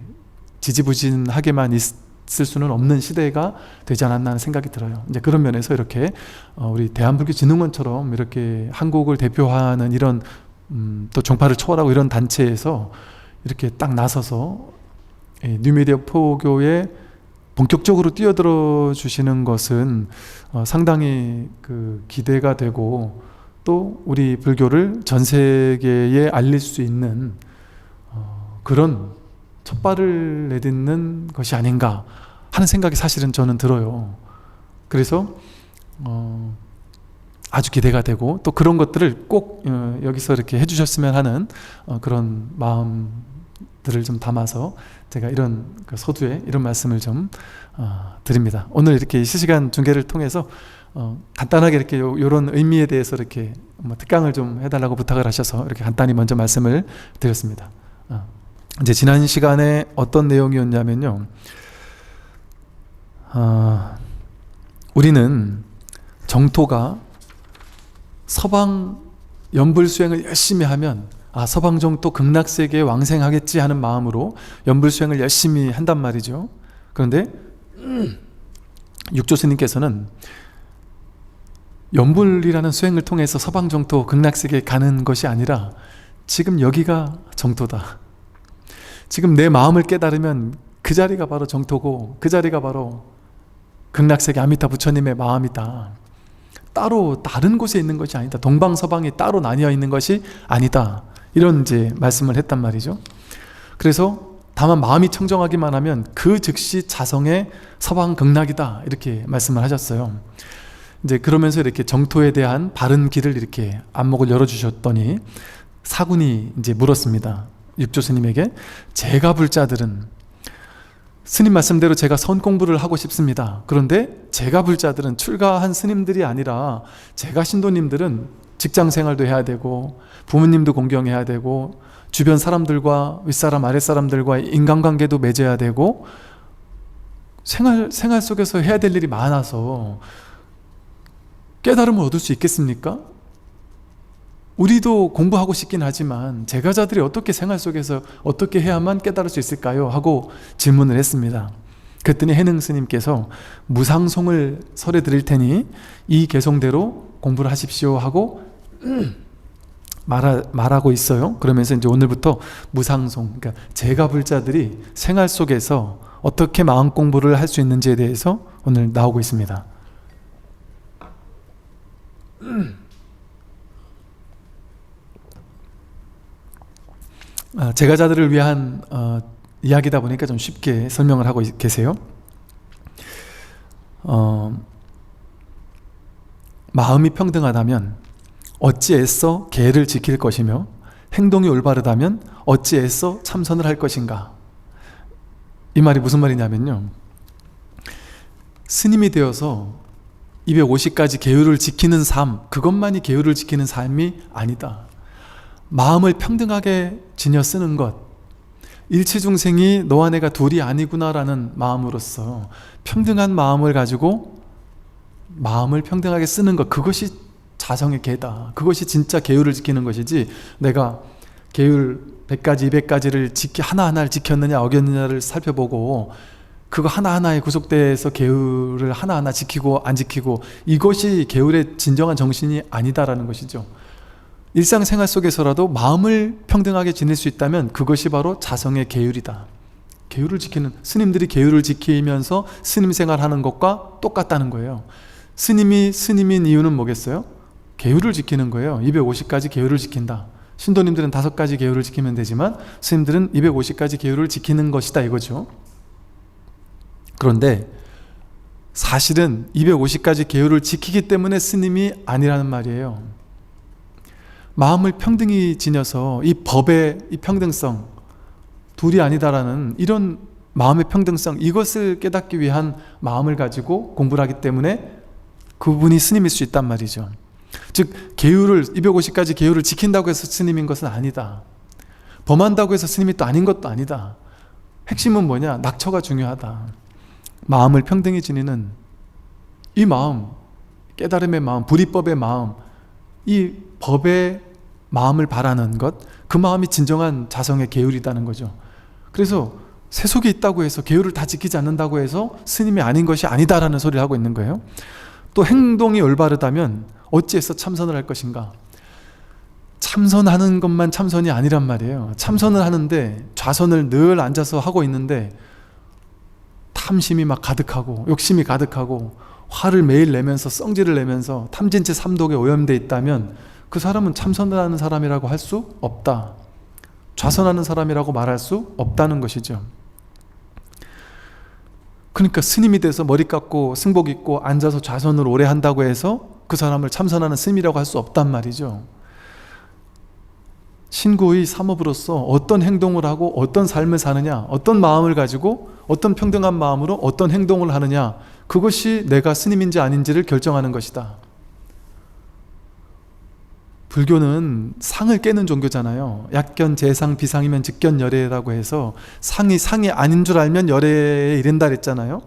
Speaker 1: 지지부진하게만 있을 수는 없는 시대가 되지 않았나 하는 생각이 들어요. 이제 그런 면에서 이렇게 우리 대한불교진흥원처럼 이렇게 한국을 대표하는 이런 또 종파를 초월하고 이런 단체에서 이렇게 딱 나서서 뉴미디어 포교에 본격적으로 뛰어들어 주시는 것은 상당히 기대가 되고 또 우리 불교를 전 세계에 알릴 수 있는 그런 첫발을 내딛는 것이 아닌가 하는 생각이 사실은 저는 들어요. 그래서 아주 기대가 되고 또 그런 것들을 꼭 여기서 이렇게 해주셨으면 하는 그런 마음들을 좀 담아서 제가 이런 서두에 이런 말씀을 좀 드립니다. 오늘 이렇게 실시간 중계를 통해서 간단하게 이렇게 이런 의미에 대해서 이렇게 특강을 좀 해달라고 부탁을 하셔서 이렇게 간단히 먼저 말씀을 드렸습니다. 이제 지난 시간에 어떤 내용이었냐면요, 우리는 정토가 서방 연불 수행을 열심히 하면 서방 정토 극락세계에 왕생하겠지 하는 마음으로 연불 수행을 열심히 한단 말이죠. 그런데 육조 스님께서는 연불이라는 수행을 통해서 서방 정토 극락세계에 가는 것이 아니라 지금 여기가 정토다. 지금 내 마음을 깨달으면 그 자리가 바로 정토고 그 자리가 바로 극락세계 아미타 부처님의 마음이다. 따로 다른 곳에 있는 것이 아니다. 동방서방이 따로 나뉘어 있는 것이 아니다. 이런 이제 말씀을 했단 말이죠. 그래서 다만 마음이 청정하기만 하면 그 즉시 자성의 서방 극락이다. 이렇게 말씀을 하셨어요. 이제 그러면서 이렇게 정토에 대한 바른 길을 이렇게 안목을 열어주셨더니 사군이 이제 물었습니다. 육조 스님에게 제가 불자들은 스님 말씀대로 제가 선 공부를 하고 싶습니다. 그런데 제가 불자들은 출가한 스님들이 아니라 제가 신도님들은 직장 생활도 해야 되고 부모님도 공경해야 되고 주변 사람들과 윗사람 아랫사람들과 인간관계도 맺어야 되고 생활 속에서 해야 될 일이 많아서 깨달음을 얻을 수 있겠습니까? 우리도 공부하고 싶긴 하지만 제가자들이 어떻게 생활 속에서 어떻게 해야만 깨달을 수 있을까요? 하고 질문을 했습니다. 그랬더니 해능 스님께서 무상송을 설해 드릴 테니 이 개송대로 공부를 하십시오 하고 말하고 있어요. 그러면서 이제 오늘부터 무상송, 그러니까 제가 불자들이 생활 속에서 어떻게 마음 공부를 할 수 있는지에 대해서 오늘 나오고 있습니다. 제가자들을 위한 이야기다 보니까 좀 쉽게 설명을 하고 계세요. 마음이 평등하다면 어찌 애써 계를 지킬 것이며 행동이 올바르다면 어찌 애써 참선을 할 것인가. 이 말이 무슨 말이냐면요, 스님이 되어서 250가지 계율을 지키는 삶, 그것만이 계율을 지키는 삶이 아니다. 마음을 평등하게 지녀 쓰는 것, 일체중생이 너와 내가 둘이 아니구나라는 마음으로서 평등한 마음을 가지고 마음을 평등하게 쓰는 것, 그것이 자성의 계다. 그것이 진짜 계율을 지키는 것이지, 내가 계율 100가지 200가지를 하나하나를 지켰느냐 어겼느냐를 살펴보고 그거 하나하나에 구속돼서 계율을 하나하나 지키고 안 지키고, 이것이 계율의 진정한 정신이 아니다라는 것이죠. 일상생활 속에서라도 마음을 평등하게 지낼 수 있다면 그것이 바로 자성의 계율이다. 계율을 지키는, 스님들이 계율을 지키면서 스님 생활하는 것과 똑같다는 거예요. 스님이 스님인 이유는 뭐겠어요? 계율을 지키는 거예요. 250가지 계율을 지킨다. 신도님들은 5가지 계율을 지키면 되지만 스님들은 250가지 계율을 지키는 것이다, 이거죠. 그런데 사실은 250가지 계율을 지키기 때문에 스님이 아니라는 말이에요. 마음을 평등히 지녀서 이 법의 이 평등성, 둘이 아니다라는 이런 마음의 평등성, 이것을 깨닫기 위한 마음을 가지고 공부를 하기 때문에 그분이 스님일 수 있단 말이죠. 즉 계율을 250가지 계율을 지킨다고 해서 스님인 것은 아니다. 범한다고 해서 스님이 또 아닌 것도 아니다. 핵심은 뭐냐? 낙처가 중요하다. 마음을 평등히 지니는 이 마음, 깨달음의 마음, 불이법의 마음, 이 법의 마음을 바라는 것, 그 마음이 진정한 자성의 계율이라는 거죠. 그래서 세속에 있다고 해서 계율을 다 지키지 않는다고 해서 스님이 아닌 것이 아니다라는 소리를 하고 있는 거예요. 또 행동이 올바르다면 어찌해서 참선을 할 것인가? 참선하는 것만 참선이 아니란 말이에요. 참선을 하는데 좌선을 늘 앉아서 하고 있는데 탐심이 막 가득하고 욕심이 가득하고 화를 매일 내면서 성질을 내면서 탐진치 삼독에 오염되어 있다면 그 사람은 참선을 하는 사람이라고 할 수 없다. 좌선하는 사람이라고 말할 수 없다는 것이죠. 그러니까 스님이 돼서 머리 깎고 승복 입고 앉아서 좌선을 오래 한다고 해서 그 사람을 참선하는 스님이라고 할 수 없단 말이죠. 신구의 삼업으로서 어떤 행동을 하고 어떤 삶을 사느냐, 어떤 마음을 가지고 어떤 평등한 마음으로 어떤 행동을 하느냐, 그것이 내가 스님인지 아닌지를 결정하는 것이다. 불교는 상을 깨는 종교잖아요. 약견, 재상, 비상이면 직견, 열애라고 해서 상이 아닌 줄 알면 열애에 이른다 그랬잖아요.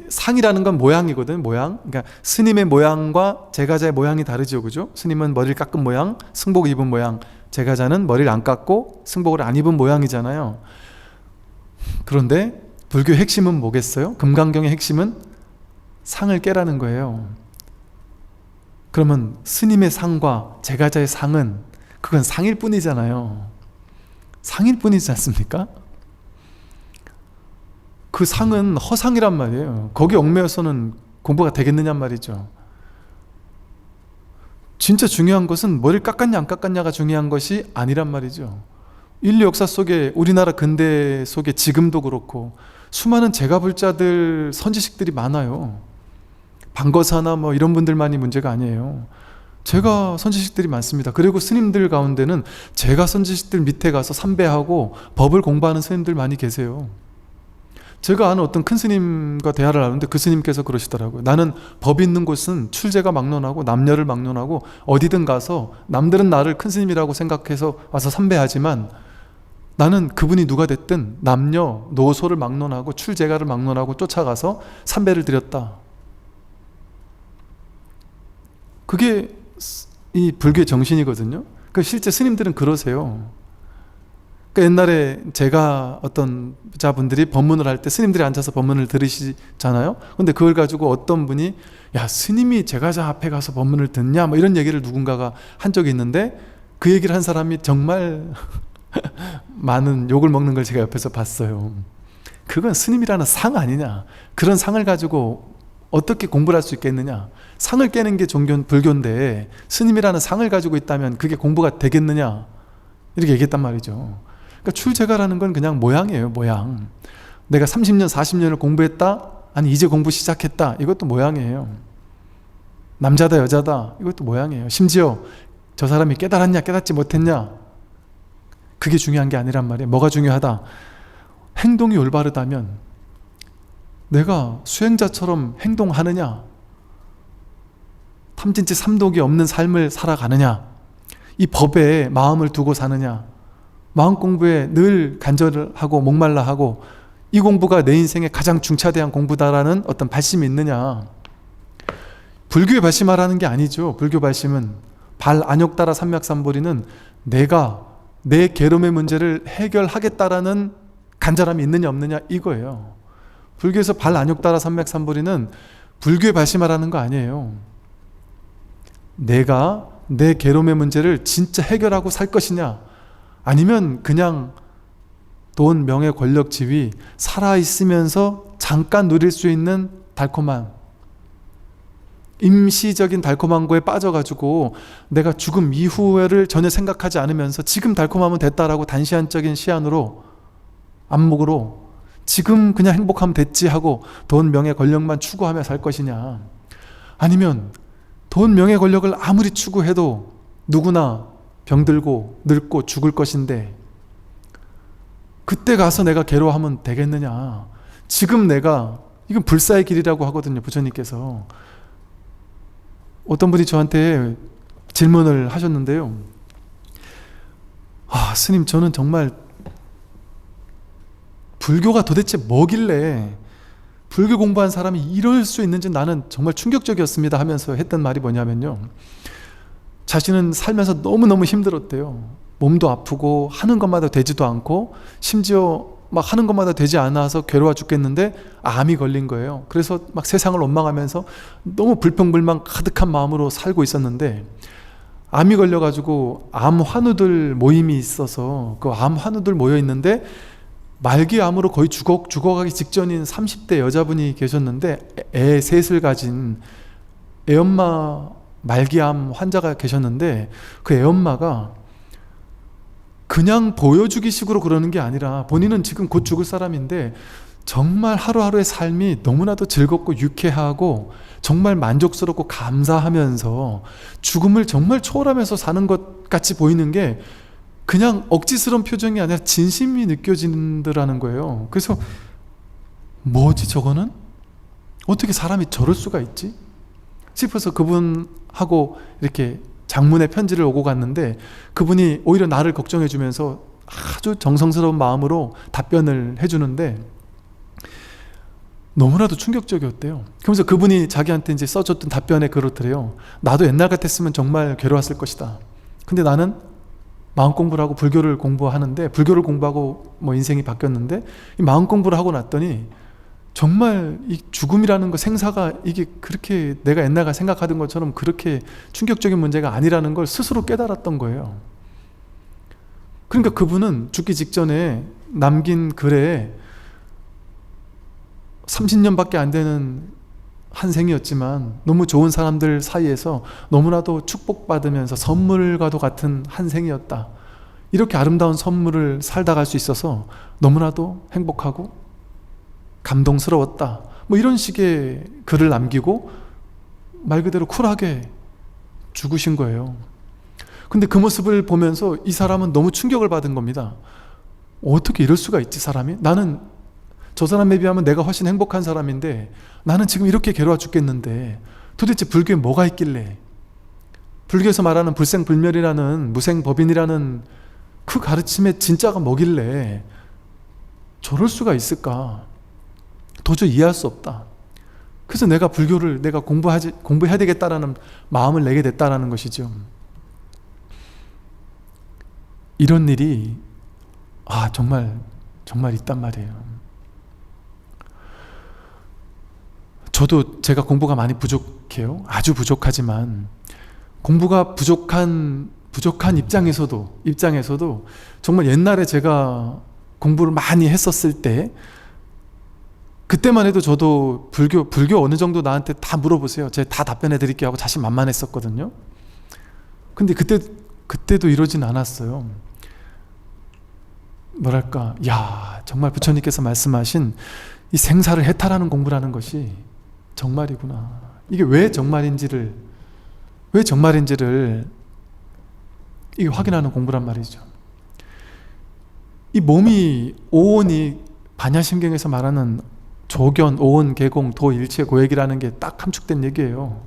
Speaker 1: 상이라는 건 모양이거든, 모양. 그러니까 스님의 모양과 제가자의 모양이 다르죠, 그죠? 스님은 머리를 깎은 모양, 승복 입은 모양. 제가자는 머리를 안 깎고 승복을 안 입은 모양이잖아요. 그런데 불교의 핵심은 뭐겠어요? 금강경의 핵심은 상을 깨라는 거예요. 그러면 스님의 상과 제가자의 상은 그건 상일 뿐이잖아요. 상일 뿐이지 않습니까? 그 상은 허상이란 말이에요. 거기 얽매여서는 공부가 되겠느냐 말이죠. 진짜 중요한 것은 머리를 깎았냐 안 깎았냐가 중요한 것이 아니란 말이죠. 인류 역사 속에, 우리나라 근대 속에 지금도 그렇고 수많은 제가불자들, 선지식들이 많아요. 방거사나 뭐 이런 분들만이 문제가 아니에요. 제가 선지식들이 많습니다. 그리고 스님들 가운데는 제가 선지식들 밑에 가서 삼배하고 법을 공부하는 스님들 많이 계세요. 제가 아는 어떤 큰 스님과 대화를 하는데 그 스님께서 그러시더라고요. 나는 법 있는 곳은 출제가 막론하고 남녀를 막론하고 어디든 가서 남들은 나를 큰 스님이라고 생각해서 와서 삼배하지만 나는 그분이 누가 됐든 남녀, 노소를 막론하고 출제가를 막론하고 쫓아가서 삼배를 드렸다. 그게 이 불교의 정신이거든요. 그 실제 스님들은 그러세요. 그러니까 옛날에 제가 어떤 자분들이 법문을 할 때 스님들이 앉아서 법문을 들으시잖아요. 근데 그걸 가지고 어떤 분이 야, 스님이 제가자 앞에 가서 법문을 듣냐 뭐 이런 얘기를 누군가가 한 적이 있는데 그 얘기를 한 사람이 정말 많은 욕을 먹는 걸 제가 옆에서 봤어요. 그건 스님이라는 상 아니냐. 그런 상을 가지고 어떻게 공부를 할 수 있겠느냐. 상을 깨는 게 불교인데 스님이라는 상을 가지고 있다면 그게 공부가 되겠느냐. 이렇게 얘기했단 말이죠. 그러니까 출제가라는 건 그냥 모양이에요. 모양. 내가 30년 40년을 공부했다? 아니 이제 공부 시작했다? 이것도 모양이에요. 남자다 여자다? 이것도 모양이에요. 심지어 저 사람이 깨달았냐 깨닫지 못했냐? 그게 중요한 게 아니란 말이에요. 뭐가 중요하다? 행동이 올바르다면 내가 수행자처럼 행동하느냐? 탐진치 삼독이 없는 삶을 살아가느냐? 이 법에 마음을 두고 사느냐? 마음 공부에 늘 간절을 하고 목말라 하고 이 공부가 내 인생에 가장 중차대한 공부다라는 어떤 발심이 있느냐? 불교의 발심하라는 게 아니죠. 불교 발심은 발안욕따라 삼맥삼보리는 내가 내 괴로움의 문제를 해결하겠다라는 간절함이 있느냐 없느냐 이거예요. 불교에서 발안욕따라 삼맥삼보리는 불교의 발심하라는 거 아니에요. 내가 내 괴로움의 문제를 진짜 해결하고 살 것이냐 아니면 그냥 돈, 명예, 권력, 지위 살아있으면서 잠깐 누릴 수 있는 달콤한 임시적인 달콤한 거에 빠져가지고 내가 죽음 이후를 전혀 생각하지 않으면서 지금 달콤하면 됐다라고 단시간적인 시안으로 안목으로 지금 그냥 행복하면 됐지 하고 돈, 명예, 권력만 추구하며 살 것이냐 아니면 돈, 명예, 권력을 아무리 추구해도 누구나 병들고 늙고 죽을 것인데 그때 가서 내가 괴로워하면 되겠느냐. 지금 내가 이건 불사의 길이라고 하거든요. 부처님께서 어떤 분이 저한테 질문을 하셨는데요. 아, 스님 저는 정말 불교가 도대체 뭐길래 불교 공부한 사람이 이럴 수 있는지 나는 정말 충격적이었습니다 하면서 했던 말이 뭐냐면요. 자신은 살면서 너무너무 힘들었대요. 몸도 아프고 하는 것마다 되지도 않고 심지어 막 하는 것마다 되지 않아서 괴로워 죽겠는데 암이 걸린 거예요. 그래서 막 세상을 원망하면서 너무 불평불만 가득한 마음으로 살고 있었는데 암이 걸려가지고 암 환우들 모임이 있어서 그 암 환우들 모여 있는데 말기암으로 거의 죽어가기 직전인 30대 여자분이 계셨는데 애 셋을 가진 애엄마 말기암 환자가 계셨는데 그 애엄마가 그냥 보여주기 식으로 그러는 게 아니라 본인은 지금 곧 죽을 사람인데 정말 하루하루의 삶이 너무나도 즐겁고 유쾌하고 정말 만족스럽고 감사하면서 죽음을 정말 초월하면서 사는 것 같이 보이는 게 그냥 억지스러운 표정이 아니라 진심이 느껴진다는 거예요. 그래서 뭐지 저거는? 어떻게 사람이 저럴 수가 있지? 싶어서 그분하고 이렇게 장문의 편지를 오고 갔는데 그분이 오히려 나를 걱정해 주면서 아주 정성스러운 마음으로 답변을 해주는데 너무나도 충격적이었대요. 그러면서 그분이 자기한테 이제 써줬던 답변에 그렇더래요. 나도 옛날 같았으면 정말 괴로웠을 것이다. 근데 나는 마음 공부를 하고 불교를 공부하는데, 불교를 공부하고 뭐 인생이 바뀌었는데, 이 마음 공부를 하고 났더니 정말 이 죽음이라는 거, 생사가 이게 그렇게 내가 옛날에 생각하던 것처럼 그렇게 충격적인 문제가 아니라는 걸 스스로 깨달았던 거예요. 그러니까 그분은 죽기 직전에 남긴 글에 30년밖에 안 되는 한 생이었지만 너무 좋은 사람들 사이에서 너무나도 축복받으면서 선물과도 같은 한 생이었다. 이렇게 아름다운 선물을 살다 갈 수 있어서 너무나도 행복하고 감동스러웠다. 뭐 이런 식의 글을 남기고 말 그대로 쿨하게 죽으신 거예요. 근데 그 모습을 보면서 이 사람은 너무 충격을 받은 겁니다. 어떻게 이럴 수가 있지, 사람이? 나는 저 사람에 비하면 내가 훨씬 행복한 사람인데 나는 지금 이렇게 괴로워 죽겠는데 도대체 불교에 뭐가 있길래, 불교에서 말하는 불생불멸이라는, 무생법인이라는 그 가르침의 진짜가 뭐길래 저럴 수가 있을까? 도저히 이해할 수 없다. 그래서 내가 불교를 내가 공부해야 되겠다라는 마음을 내게 됐다라는 것이죠. 이런 일이 정말 있단 말이에요. 저도 제가 공부가 많이 부족해요. 아주 부족하지만 공부가 부족한 입장에서도 정말 옛날에 제가 공부를 많이 했었을 때, 그때만 해도 저도 불교 어느 정도 나한테 다 물어보세요. 제가 다 답변해 드릴게요 하고 자신만만했었거든요. 근데 그때도 이러진 않았어요. 뭐랄까, 정말 부처님께서 말씀하신 이 생사를 해탈하는 공부라는 것이 정말이구나. 이게 왜 정말인지를 이게 확인하는 공부란 말이죠. 이 몸이, 오온이 반야심경에서 말하는 조견, 오온, 개공, 도, 일체, 고액이라는 게 딱 함축된 얘기예요.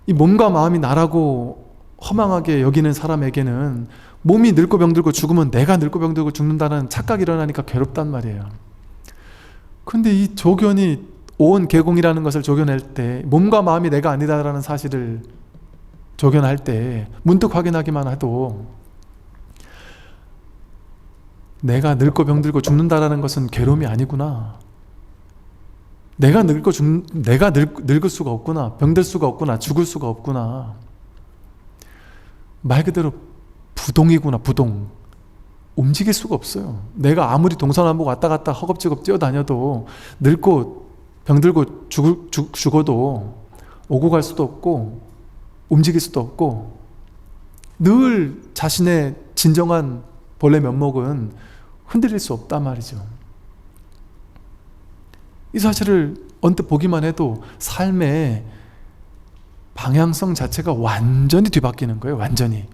Speaker 1: 이 몸과 마음이 나라고 허망하게 여기는 사람에게는 몸이 늙고 병들고 죽으면 내가 늙고 병들고 죽는다는 착각이 일어나니까 괴롭단 말이에요. 근데 이 조견이, 오온, 개공이라는 것을 조견할 때, 몸과 마음이 내가 아니다라는 사실을 조견할 때 문득 확인하기만 해도 내가 늙고 병들고 죽는다라는 것은 괴로움이 아니구나. 내가 늙을 수가 없구나. 병들 수가 없구나. 죽을 수가 없구나. 말 그대로 부동이구나. 부동. 움직일 수가 없어요. 내가 아무리 동서남북 왔다 갔다 허겁지겁 뛰어다녀도 늙고 병들고 죽어도 오고 갈 수도 없고 움직일 수도 없고, 늘 자신의 진정한 본래 면목은 흔들릴 수 없단 말이죠. 이 사실을 언뜻 보기만 해도 삶의 방향성 자체가 완전히 뒤바뀌는 거예요. 완전히.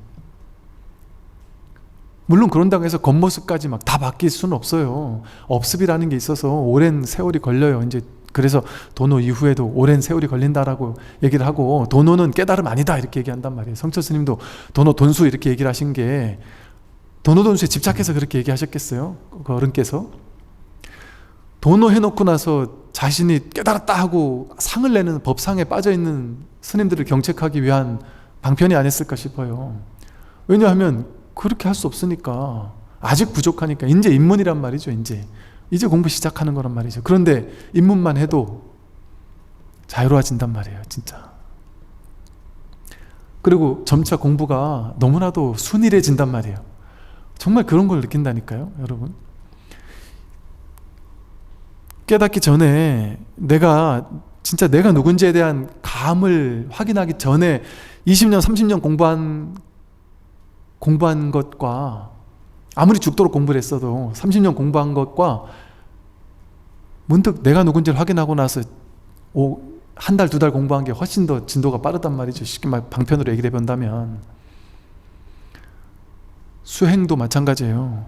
Speaker 1: 물론 그런다고 해서 겉모습까지 막 다 바뀔 수는 없어요. 업습이라는 게 있어서 오랜 세월이 걸려요. 이제 그래서 도노 이후에도 오랜 세월이 걸린다라고 얘기를 하고, 도노는 깨달음 아니다 이렇게 얘기한단 말이에요. 성철 스님도 도노 돈수 이렇게 얘기를 하신 게, 도노 돈수에 집착해서 그렇게 얘기하셨겠어요? 그 어른께서. 도노 해놓고 나서 자신이 깨달았다 하고 상을 내는 법상에 빠져있는 스님들을 경책하기 위한 방편이 아니었을까 싶어요. 왜냐하면 그렇게 할 수 없으니까, 아직 부족하니까. 이제 입문이란 말이죠. 이제 공부 시작하는 거란 말이죠. 그런데 입문만 해도 자유로워진단 말이에요. 진짜. 그리고 점차 공부가 너무나도 순일해진단 말이에요. 정말 그런 걸 느낀다니까요, 여러분. 깨닫기 전에 내가 누군지에 대한 감을 확인하기 전에 20년, 30년 공부한 것과, 아무리 죽도록 공부를 했어도 30년 공부한 것과 문득 내가 누군지를 확인하고 나서 한 달, 두 달 공부한 게 훨씬 더 진도가 빠르단 말이죠. 쉽게 말 방편으로 얘기를 해본다면. 수행도 마찬가지예요.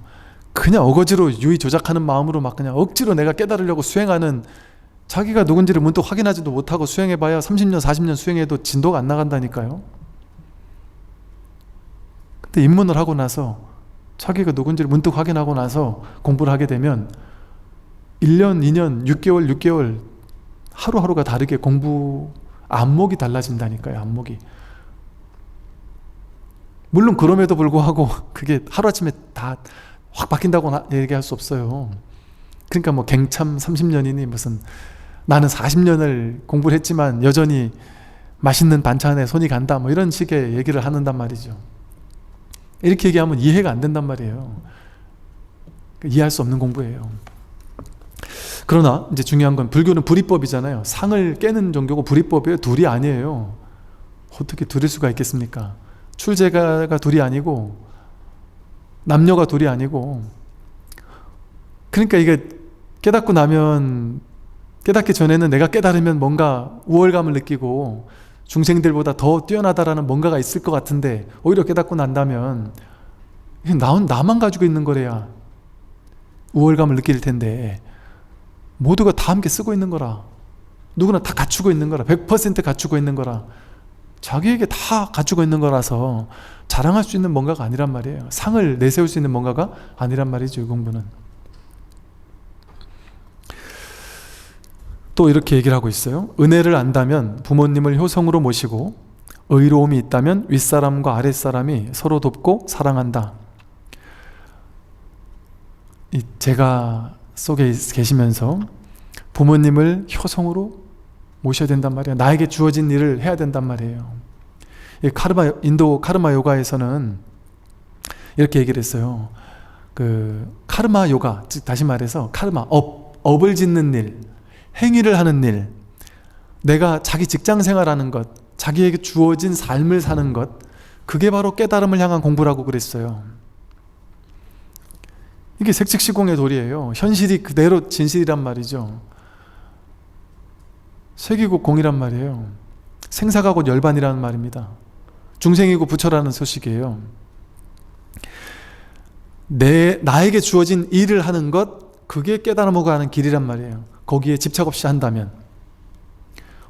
Speaker 1: 그냥 어거지로 유의 조작하는 마음으로 막 그냥 억지로 내가 깨달으려고 수행하는, 자기가 누군지를 문득 확인하지도 못하고 수행해봐야 30년, 40년 수행해도 진도가 안 나간다니까요. 근데 입문을 하고 나서, 자기가 누군지를 문득 확인하고 나서 공부를 하게 되면 1년, 2년, 6개월 하루하루가 다르게 안목이 달라진다니까요. 안목이. 물론 그럼에도 불구하고 그게 하루아침에 다 확 바뀐다고 얘기할 수 없어요. 그러니까 뭐 갱참 30년이니 무슨 나는 40년을 공부를 했지만 여전히 맛있는 반찬에 손이 간다 뭐 이런 식의 얘기를 하는단 말이죠. 이렇게 얘기하면 이해가 안 된단 말이에요. 이해할 수 없는 공부예요. 그러나 이제 중요한 건 불교는 불이법이잖아요. 상을 깨는 종교고 불이법이에요. 둘이 아니에요. 어떻게 둘일 수가 있겠습니까? 출제가가 둘이 아니고 남녀가 둘이 아니고, 그러니까 이게 깨닫고 나면, 깨닫기 전에는 내가 깨달으면 뭔가 우월감을 느끼고 중생들보다 더 뛰어나다라는 뭔가가 있을 것 같은데, 오히려 깨닫고 난다면 나만 가지고 있는 거래야 우월감을 느낄 텐데, 모두가 다 함께 쓰고 있는 거라, 누구나 다 갖추고 있는 거라, 100% 갖추고 있는 거라, 자기에게 다 갖추고 있는 거라서 자랑할 수 있는 뭔가가 아니란 말이에요. 상을 내세울 수 있는 뭔가가 아니란 말이죠, 이 공부는. 또 이렇게 얘기를 하고 있어요. 은혜를 안다면 부모님을 효성으로 모시고, 의로움이 있다면 윗사람과 아랫사람이 서로 돕고 사랑한다. 제가 속에 계시면서 부모님을 효성으로 모셔야 된단 말이에요. 나에게 주어진 일을 해야 된단 말이에요. 인도 카르마 요가에서는 이렇게 얘기를 했어요. 카르마 요가, 즉 다시 말해서 카르마, 업을 짓는 일, 행위를 하는 일, 내가 자기 직장 생활하는 것, 자기에게 주어진 삶을 사는 것, 그게 바로 깨달음을 향한 공부라고 그랬어요. 이게 색즉시공의 도리예요. 현실이 그대로 진실이란 말이죠. 색이고 공이란 말이에요. 생사가 곧 열반이라는 말입니다. 중생이고 부처라는 소식이에요. 나에게 주어진 일을 하는 것, 그게 깨달음으로 가는 길이란 말이에요. 거기에 집착 없이 한다면,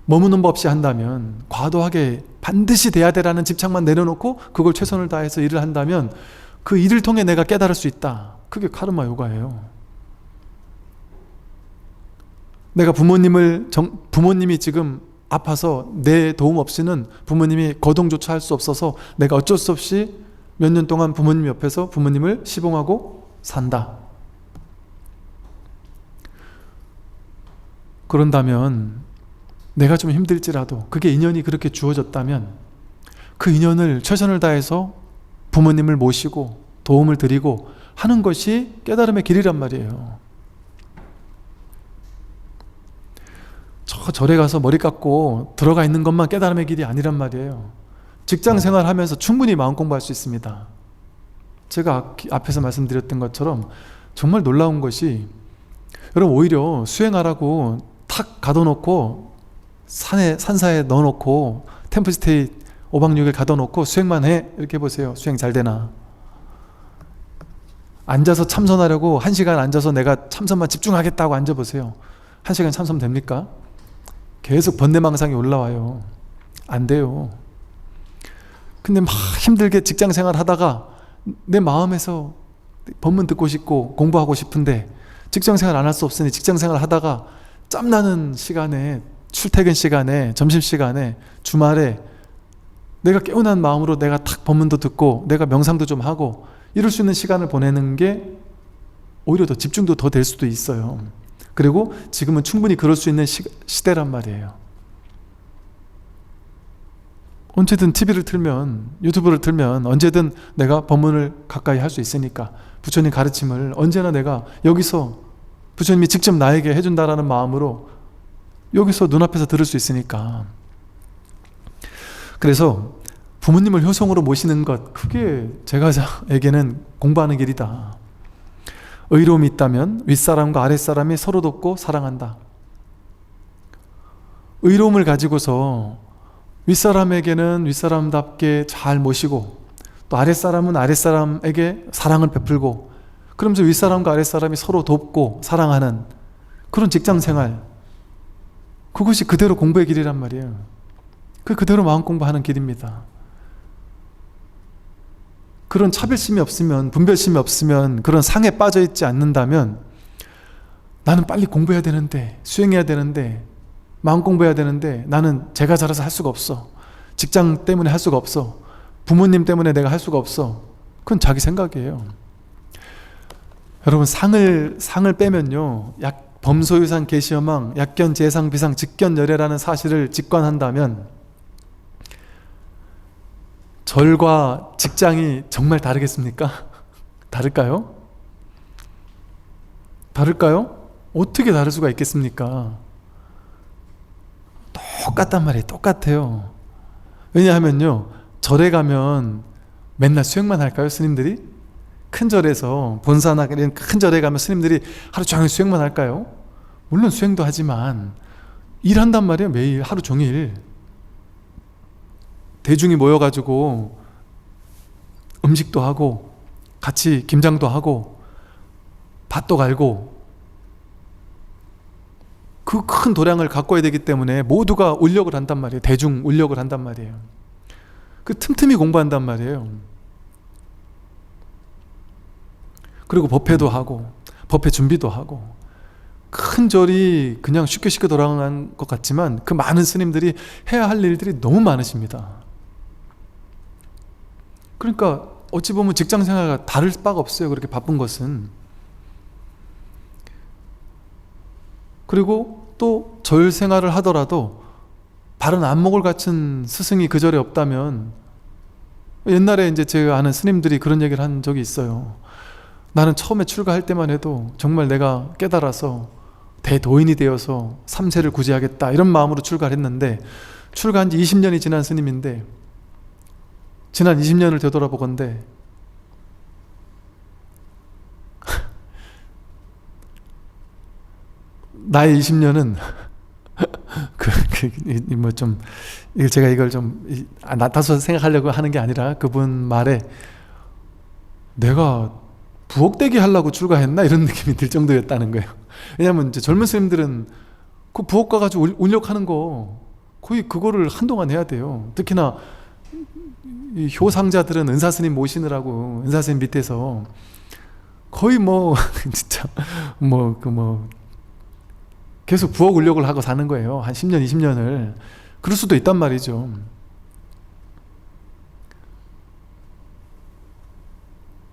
Speaker 1: 머무는 법 없이 한다면, 과도하게 반드시 돼야 되라는 집착만 내려놓고 그걸 최선을 다해서 일을 한다면 그 일을 통해 내가 깨달을 수 있다. 그게 카르마 요가예요. 내가 부모님이 지금 아파서 내 도움 없이는 부모님이 거동조차 할 수 없어서 내가 어쩔 수 없이 몇 년 동안 부모님 옆에서 부모님을 시봉하고 산다. 그런다면 내가 좀 힘들지라도, 그게 인연이 그렇게 주어졌다면 그 인연을 최선을 다해서 부모님을 모시고 도움을 드리고 하는 것이 깨달음의 길이란 말이에요. 저 절에 가서 머리 깎고 들어가 있는 것만 깨달음의 길이 아니란 말이에요. 직장 생활하면서 충분히 마음 공부할 수 있습니다. 제가 앞에서 말씀드렸던 것처럼 정말 놀라운 것이, 여러분 오히려 수행하라고 탁 가둬놓고 산사에 넣어놓고 템플스테이 5박 6일 가둬놓고 수행만 해, 이렇게 해보세요. 수행 잘 되나? 앉아서 참선하려고 1시간 앉아서 내가 참선만 집중하겠다고 앉아보세요. 1시간 참선 됩니까? 계속 번뇌망상이 올라와요. 안 돼요. 근데 막 힘들게 직장생활 하다가 내 마음에서 법문 듣고 싶고 공부하고 싶은데 직장생활 안 할 수 없으니 직장생활 하다가 짬나는 시간에, 출퇴근 시간에, 점심시간에, 주말에 내가 깨어난 마음으로 내가 탁 법문도 듣고 내가 명상도 좀 하고 이럴 수 있는 시간을 보내는 게 오히려 더 집중도 더 될 수도 있어요. 그리고 지금은 충분히 그럴 수 있는 시대란 말이에요. 언제든 TV를 틀면, 유튜브를 틀면 언제든 내가 법문을 가까이 할 수 있으니까, 부처님 가르침을 언제나 내가 여기서 부처님이 직접 나에게 해준다라는 마음으로 여기서 눈앞에서 들을 수 있으니까. 그래서 부모님을 효성으로 모시는 것, 그게 제가에게는 공부하는 길이다. 의로움이 있다면 윗사람과 아랫사람이 서로 돕고 사랑한다. 의로움을 가지고서 윗사람에게는 윗사람답게 잘 모시고, 또 아랫사람은 아랫사람에게 사랑을 베풀고, 그러면서 윗사람과 아랫사람이 서로 돕고 사랑하는 그런 직장생활, 그것이 그대로 공부의 길이란 말이에요. 그대로 마음 공부하는 길입니다. 그런 차별심이 없으면, 분별심이 없으면, 그런 상에 빠져있지 않는다면, 나는 빨리 공부해야 되는데, 수행해야 되는데, 마음 공부해야 되는데 나는 제가 잘해서 할 수가 없어, 직장 때문에 할 수가 없어, 부모님 때문에 내가 할 수가 없어. 그건 자기 생각이에요. 여러분, 상을 빼면요, 범소유산 계시여망 약견 재상 비상 직견열애라는 사실을 직관한다면 절과 직장이 정말 다르겠습니까? 다를까요? 다를까요? 어떻게 다를 수가 있겠습니까? 똑같단 말이에요. 똑같아요. 왜냐하면요, 절에 가면 맨날 수행만 할까요, 스님들이? 큰 절에서, 본사나 이런 큰 절에 가면 스님들이 하루 종일 수행만 할까요? 물론 수행도 하지만 일한단 말이에요. 매일 하루 종일 대중이 모여가지고 음식도 하고 같이 김장도 하고 밭도 갈고 그 큰 도량을 가꿔야 되기 때문에 모두가 울력을 한단 말이에요. 대중 울력을 한단 말이에요. 그 틈틈이 공부한단 말이에요. 그리고 법회도 하고 법회 준비도 하고, 큰 절이 그냥 쉽게 돌아간 것 같지만 그 많은 스님들이 해야 할 일들이 너무 많으십니다. 그러니까 어찌 보면 직장생활과 다를 바가 없어요. 그렇게 바쁜 것은. 그리고 또 절 생활을 하더라도 바른 안목을 갖춘 스승이 그 절에 없다면, 옛날에 이제 제가 아는 스님들이 그런 얘기를 한 적이 있어요. 나는 처음에 출가할 때만 해도 정말 내가 깨달아서 대도인이 되어서 삼세를 구제하겠다 이런 마음으로 출가를 했는데, 출가한 지 20년이 지난 스님인데, 지난 20년을 되돌아보건대 나의 20년은 제가 이걸 좀 낮아서 생각하려고 하는 게 아니라, 그분 말에 내가 부엌대기 하려고 출가했나 이런 느낌이 들 정도였다는 거예요. 왜냐하면 이제 젊은 스님들은 그 부엌 가가지고 운력하는 거 거의 그거를 한동안 해야 돼요. 특히나 이 효상자들은 은사스님 모시느라고 은사스님 밑에서 거의 진짜 계속 부엌 운력을 하고 사는 거예요. 한 10년 20년을. 그럴 수도 있단 말이죠.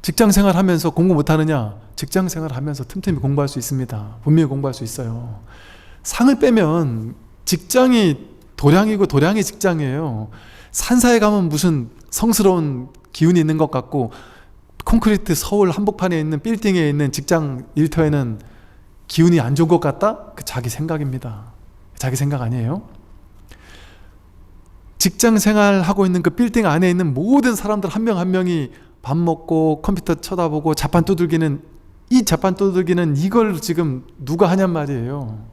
Speaker 1: 직장생활 하면서 공부 못하느냐? 직장생활 하면서 틈틈이 공부할 수 있습니다. 분명히 공부할 수 있어요. 상을 빼면 직장이 도량이고 도량이 직장이에요. 산사에 가면 무슨 성스러운 기운이 있는 것 같고, 콘크리트 서울 한복판에 있는 빌딩에 있는 직장 일터에는 기운이 안 좋은 것 같다? 그 자기 생각입니다. 자기 생각 아니에요? 직장 생활하고 있는 그 빌딩 안에 있는 모든 사람들 한 명 한 명이 밥 먹고 컴퓨터 쳐다보고 자판 두들기는, 이 자판 두들기는 이걸 지금 누가 하냔 말이에요.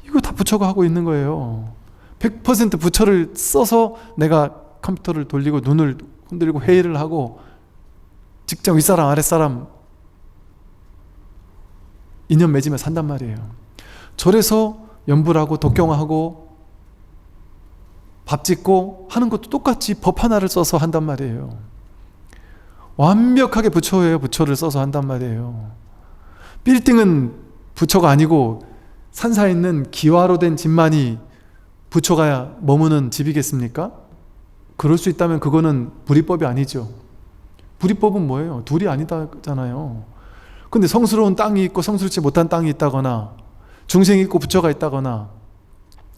Speaker 1: 이거 다 부처가 하고 있는 거예요. 100% 부처를 써서 내가 컴퓨터를 돌리고 눈을 흔들고 회의를 하고 직장 윗사람 아랫사람 인연 맺으며 산단 말이에요. 절에서 연불하고 독경하고 밥 짓고 하는 것도 똑같이 법 하나를 써서 한단 말이에요. 완벽하게 부처예요. 부처를 써서 한단 말이에요. 빌딩은 부처가 아니고 산사에 있는 기와로 된 집만이 부처가 머무는 집이겠습니까? 그럴 수 있다면 그거는 불이법이 아니죠. 불이법은 뭐예요? 둘이 아니다잖아요. 근데 성스러운 땅이 있고 성스럽지 못한 땅이 있다거나, 중생이 있고 부처가 있다거나,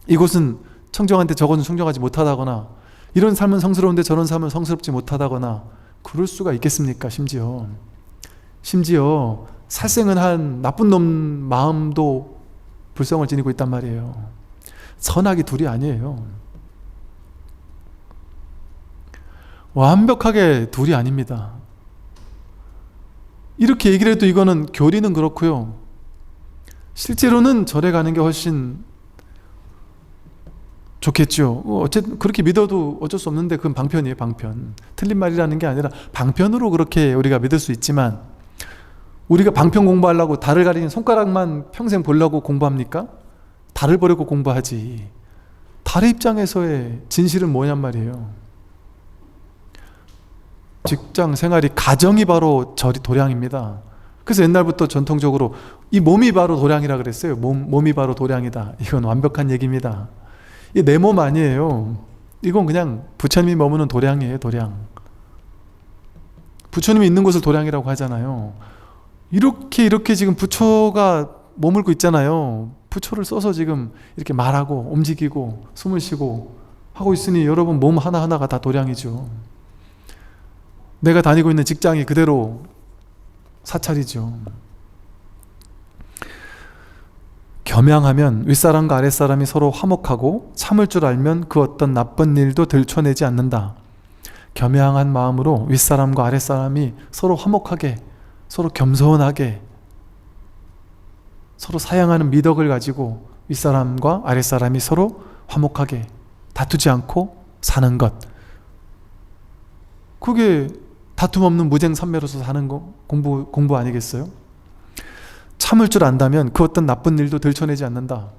Speaker 1: 이곳은 청정한데 저곳은 청정하지 못하다거나, 이런 삶은 성스러운데 저런 삶은 성스럽지 못하다거나, 그럴 수가 있겠습니까? 심지어 살생은 한 나쁜 놈 마음도 불성을 지니고 있단 말이에요. 선악이 둘이 아니에요. 완벽하게 둘이 아닙니다. 이렇게 얘기를 해도 이거는 교리는 그렇고요. 실제로는 절에 가는 게 훨씬 좋겠죠. 어쨌든 그렇게 믿어도 어쩔 수 없는데 그건 방편이에요. 방편. 틀린 말이라는 게 아니라 방편으로 그렇게 우리가 믿을 수 있지만, 우리가 방편 공부하려고 달을 가리는 손가락만 평생 보려고 공부합니까? 달을 보려고 공부하지. 달의 입장에서의 진실은 뭐냔 말이에요. 직장 생활이, 가정이 바로 절이 도량입니다. 그래서 옛날부터 전통적으로 이 몸이 바로 도량이라 그랬어요. 몸이 바로 도량이다. 이건 완벽한 얘기입니다. 이 내 몸 아니에요. 이건 그냥 부처님이 머무는 도량이에요. 도량. 부처님이 있는 곳을 도량이라고 하잖아요. 이렇게 지금 부처가 머물고 있잖아요. 부처를 써서 지금 이렇게 말하고 움직이고 숨을 쉬고 하고 있으니 여러분 몸 하나하나가 다 도량이죠. 내가 다니고 있는 직장이 그대로 사찰이죠. 겸양하면 윗사람과 아랫사람이 서로 화목하고 참을 줄 알면 그 어떤 나쁜 일도 들춰내지 않는다. 겸양한 마음으로 윗사람과 아랫사람이 서로 화목하게, 서로 겸손하게, 서로 사양하는 미덕을 가지고 윗사람과 아랫사람이 서로 화목하게 다투지 않고 사는 것, 그게 다툼 없는 무쟁삼매로서 사는 거, 공부 아니겠어요? 참을 줄 안다면 그 어떤 나쁜 일도 들춰내지 않는다.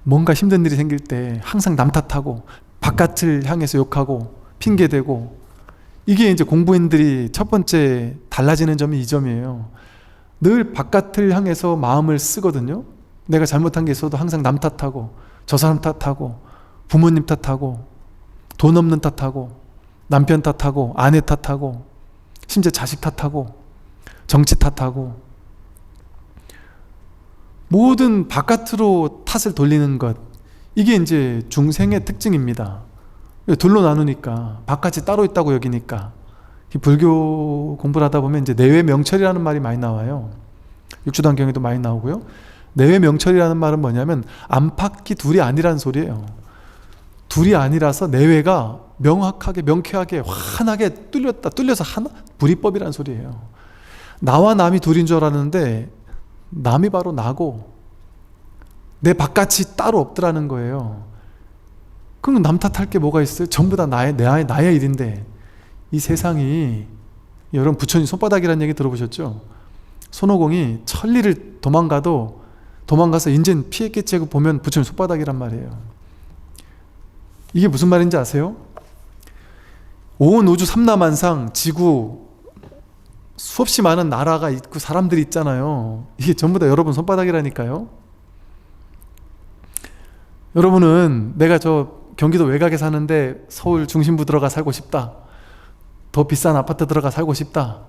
Speaker 1: 뭔가 힘든 일이 생길 때 항상 남 탓하고 바깥을 향해서 욕하고 핑계대고, 이게 이제 공부인들이 첫 번째 달라지는 점이 이 점이에요. 늘 바깥을 향해서 마음을 쓰거든요. 내가 잘못한 게 있어도 항상 남 탓하고 저 사람 탓하고 부모님 탓하고 돈 없는 탓하고 남편 탓하고 아내 탓하고 심지어 자식 탓하고 정치 탓하고 모든 바깥으로 탓을 돌리는 것, 이게 이제 중생의 특징입니다. 둘로 나누니까, 바깥이 따로 있다고 여기니까. 불교 공부를 하다 보면 이제 내외 명철이라는 말이 많이 나와요. 육주단경에도 많이 나오고요. 내외 명철이라는 말은 뭐냐면 안팎이 둘이 아니라는 소리예요. 둘이 아니라서 내외가 명확하게 명쾌하게 환하게 뚫려서 하나, 불이법이라는 소리예요. 나와 남이 둘인 줄 알았는데 남이 바로 나고 내 바깥이 따로 없더라는 거예요. 그럼 남 탓할 게 뭐가 있어요? 전부 다 나의 일인데. 이 세상이, 여러분 부처님 손바닥이라는 얘기 들어보셨죠? 손오공이 천리를 도망가서 인젠 피했겠지 하고 보면 부처님 손바닥이란 말이에요. 이게 무슨 말인지 아세요? 온 우주 삼라만상 지구 수없이 많은 나라가 있고 사람들이 있잖아요. 이게 전부 다 여러분 손바닥이라니까요. 여러분은 내가 저 경기도 외곽에 사는데 서울 중심부 들어가 살고 싶다, 더 비싼 아파트 들어가 살고 싶다,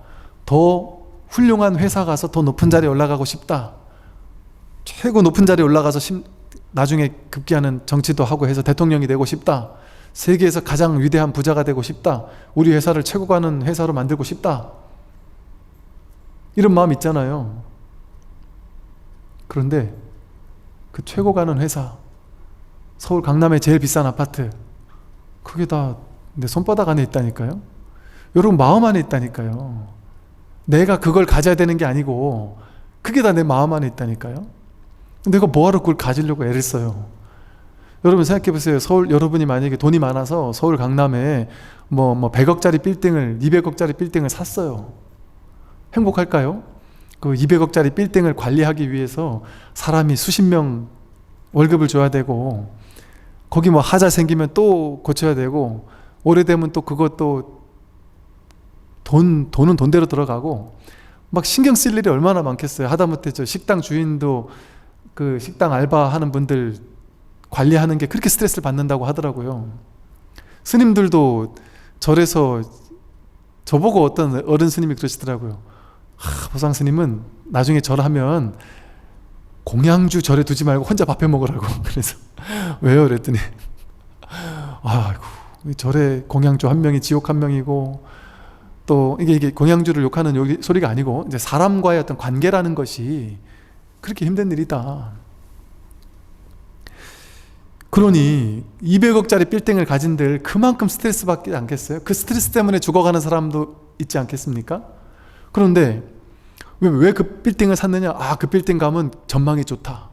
Speaker 1: 더 훌륭한 회사 가서 더 높은 자리에 올라가고 싶다, 최고 높은 자리에 올라가서 나중에 급기야는 정치도 하고 해서 대통령이 되고 싶다, 세계에서 가장 위대한 부자가 되고 싶다, 우리 회사를 최고 가는 회사로 만들고 싶다, 이런 마음 있잖아요. 그런데 그 최고 가는 회사, 서울 강남의 제일 비싼 아파트, 그게 다 내 손바닥 안에 있다니까요. 여러분 마음 안에 있다니까요. 내가 그걸 가져야 되는 게 아니고 그게 다 내 마음 안에 있다니까요. 내가 뭐하러 그걸 가지려고 애를 써요. 여러분 생각해 보세요. 여러분이 만약에 돈이 많아서 서울 강남에 뭐 100억짜리 빌딩을, 200억짜리 빌딩을 샀어요. 행복할까요? 그 200억짜리 빌딩을 관리하기 위해서 사람이 수십 명 월급을 줘야 되고, 거기 뭐 하자 생기면 또 고쳐야 되고, 오래되면 또 그것도 돈은 돈대로 들어가고, 막 신경 쓸 일이 얼마나 많겠어요. 하다못해 저 식당 주인도 그 식당 알바하는 분들 관리하는 게 그렇게 스트레스를 받는다고 하더라고요. 스님들도 절에서 저보고 어떤 어른 스님이 그러시더라고요. 보상 스님은 나중에 절하면 공양주 절에 두지 말고 혼자 밥해 먹으라고. 그래서 왜요? 그랬더니 아이고, 절에 공양주 한 명이 지옥 한 명이고, 또 이게 공양주를 욕하는 소리가 아니고 이제 사람과의 어떤 관계라는 것이 그렇게 힘든 일이다. 그러니 200억짜리 빌딩을 가진들 그만큼 스트레스 받지 않겠어요? 그 스트레스 때문에 죽어가는 사람도 있지 않겠습니까? 그런데 왜 그 빌딩을 샀느냐? 그 빌딩 가면 전망이 좋다,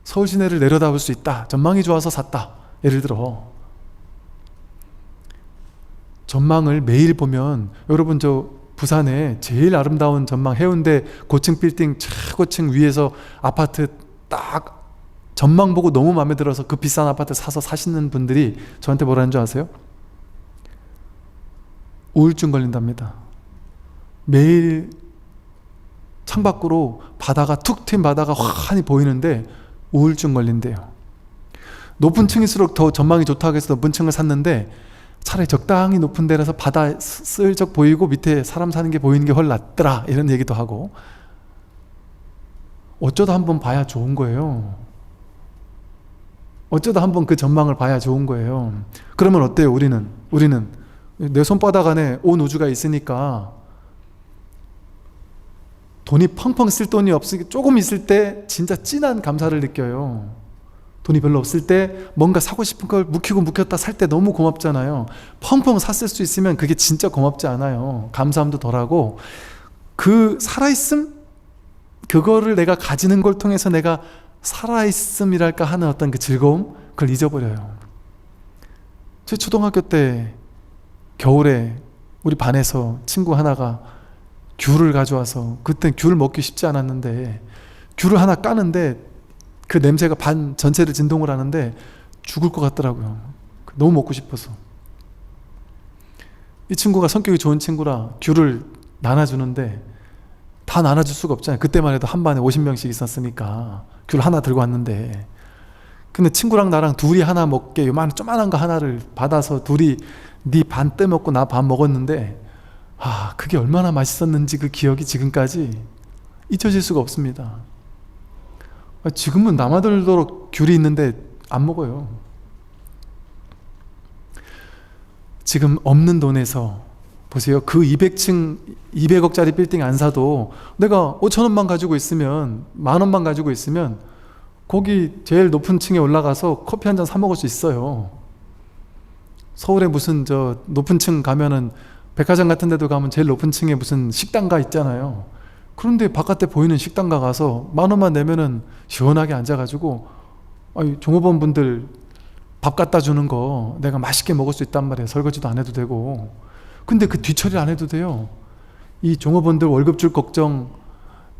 Speaker 1: 서울 시내를 내려다볼 수 있다, 전망이 좋아서 샀다. 예를 들어 전망을 매일 보면, 여러분 저 부산에 제일 아름다운 전망, 해운대 고층 빌딩 최고층 위에서 아파트 딱 전망 보고 너무 마음에 들어서 그 비싼 아파트 사서 사시는 분들이 저한테 뭐라는 줄 아세요? 우울증 걸린답니다. 매일 창밖으로 바다가, 툭 트인 바다가 환히 보이는데 우울증 걸린대요. 높은 층일수록 더 전망이 좋다고 해서 높은 층을 샀는데 차라리 적당히 높은 데라서 바다 슬쩍 보이고 밑에 사람 사는 게 보이는 게 훨 낫더라 이런 얘기도 하고, 어쩌다 한번 봐야 좋은 거예요. 어쩌다 한번 그 전망을 봐야 좋은 거예요. 그러면 어때요? 우리는 내 손바닥 안에 온 우주가 있으니까 돈이 펑펑 쓸 돈이 없으니까 조금 있을 때 진짜 진한 감사를 느껴요. 돈이 별로 없을 때 뭔가 사고 싶은 걸 묵히고 묵혔다 살 때 너무 고맙잖아요. 펑펑 샀을 수 있으면 그게 진짜 고맙지 않아요. 감사함도 덜하고, 그 살아있음? 그거를 내가 가지는 걸 통해서 내가 살아있음이랄까 하는 어떤 그 즐거움? 그걸 잊어버려요. 제 초등학교 때 겨울에 우리 반에서 친구 하나가 귤을 가져와서, 그땐 귤 먹기 쉽지 않았는데 귤을 하나 까는데 그 냄새가 반 전체를 진동을 하는데 죽을 것 같더라고요. 너무 먹고 싶어서. 이 친구가 성격이 좋은 친구라 귤을 나눠주는데 다 나눠줄 수가 없잖아요. 그때만 해도 한 반에 50명씩 있었으니까 귤 하나 들고 왔는데, 근데 친구랑 나랑 둘이 하나 먹게 조만한 거 하나를 받아서 둘이 네 반 떼먹고 나 반 먹었는데, 그게 얼마나 맛있었는지 그 기억이 지금까지 잊혀질 수가 없습니다. 지금은 남아들도록 귤이 있는데 안 먹어요. 지금 없는 돈에서 보세요. 그 200층 200억짜리 빌딩 안 사도 내가 5천원만 가지고 있으면, 만원만 가지고 있으면 거기 제일 높은 층에 올라가서 커피 한 잔 사 먹을 수 있어요. 서울에 무슨 저 높은 층 가면은 백화점 같은 데도 가면 제일 높은 층에 무슨 식당가 있잖아요. 그런데 바깥에 보이는 식당가 가서 만원만 내면은 시원하게 앉아가지고 종업원 분들 밥 갖다 주는 거 내가 맛있게 먹을 수 있단 말이에요. 설거지도 안 해도 되고. 근데 그 뒤처리를 안 해도 돼요. 이 종업원들 월급 줄 걱정,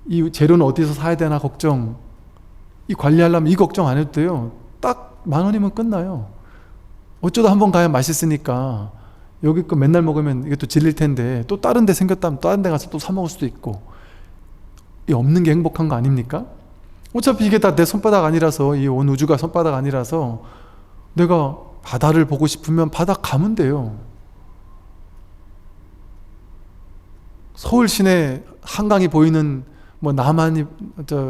Speaker 1: 이 재료는 어디서 사야 되나 걱정, 이 관리하려면 이 걱정 안 해도 돼요. 딱 만원이면 끝나요. 어쩌다 한번 가야 맛있으니까 여기 거 맨날 먹으면 이게 또 질릴 텐데 또 다른 데 생겼다면 다른 데 가서 또 사 먹을 수도 있고, 이 없는 게 행복한 거 아닙니까? 어차피 이게 다 내 손바닥 아니라서, 이 온 우주가 손바닥 아니라서 내가 바다를 보고 싶으면 바다 가면 돼요. 서울 시내 한강이 보이는 남한이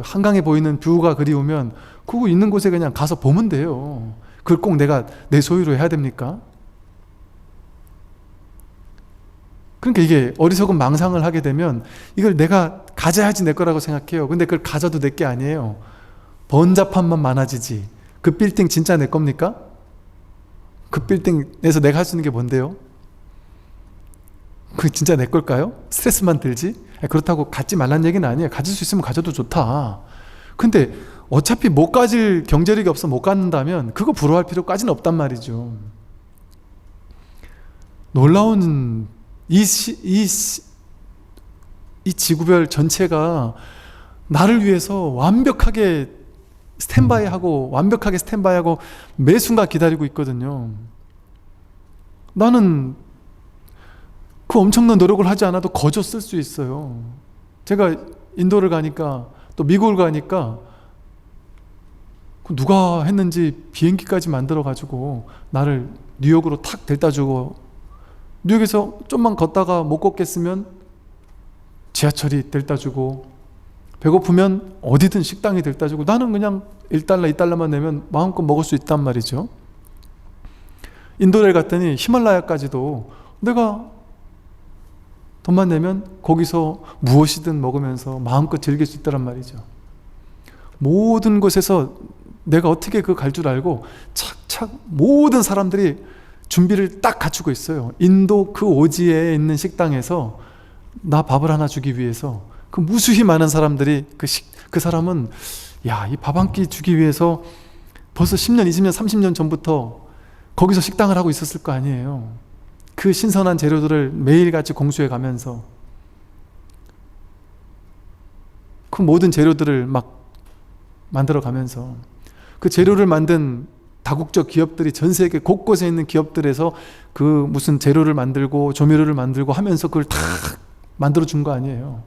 Speaker 1: 한강에 보이는 뷰가 그리우면 그거 있는 곳에 그냥 가서 보면 돼요. 그걸 꼭 내가 내 소유로 해야 됩니까? 그러니까 이게 어리석은 망상을 하게 되면 이걸 내가 가져야지 내 거라고 생각해요. 근데 그걸 가져도 내 게 아니에요. 번잡함만 많아지지. 그 빌딩 진짜 내 겁니까? 그 빌딩에서 내가 할 수 있는 게 뭔데요? 그게 진짜 내 걸까요? 스트레스만 들지? 그렇다고 갖지 말란 얘기는 아니에요. 가질 수 있으면 가져도 좋다. 근데 어차피 못 가질 경제력이 없어 못 갖는다면 그거 부러워할 필요까지는 없단 말이죠. 놀라운 이 지구별 전체가 나를 위해서 완벽하게 스탠바이하고 매 순간 기다리고 있거든요. 나는 그 엄청난 노력을 하지 않아도 거저 쓸 수 있어요. 제가 인도를 가니까 또 미국을 가니까 누가 했는지 비행기까지 만들어 가지고 나를 뉴욕으로 탁 데려다 주고, 뉴욕에서 좀만 걷다가 못 걷겠으면 지하철이 데려다 주고, 배고프면 어디든 식당이 데려다 주고, 나는 그냥 1달러 2달러만 내면 마음껏 먹을 수 있단 말이죠. 인도를 갔더니 히말라야까지도 내가 돈만 내면 거기서 무엇이든 먹으면서 마음껏 즐길 수 있다란 말이죠. 모든 곳에서 내가 어떻게 그 갈 줄 알고 착착 모든 사람들이 준비를 딱 갖추고 있어요. 인도 그 오지에 있는 식당에서 나 밥을 하나 주기 위해서 그 무수히 많은 사람들이 그 사람은 이 밥 한 끼 주기 위해서 벌써 10년, 20년, 30년 전부터 거기서 식당을 하고 있었을 거 아니에요. 그 신선한 재료들을 매일같이 공수해 가면서 그 모든 재료들을 막 만들어 가면서 그 재료를 만든 다국적 기업들이 전 세계 곳곳에 있는 기업들에서 그 무슨 재료를 만들고 조미료를 만들고 하면서 그걸 다 만들어 준 거 아니에요.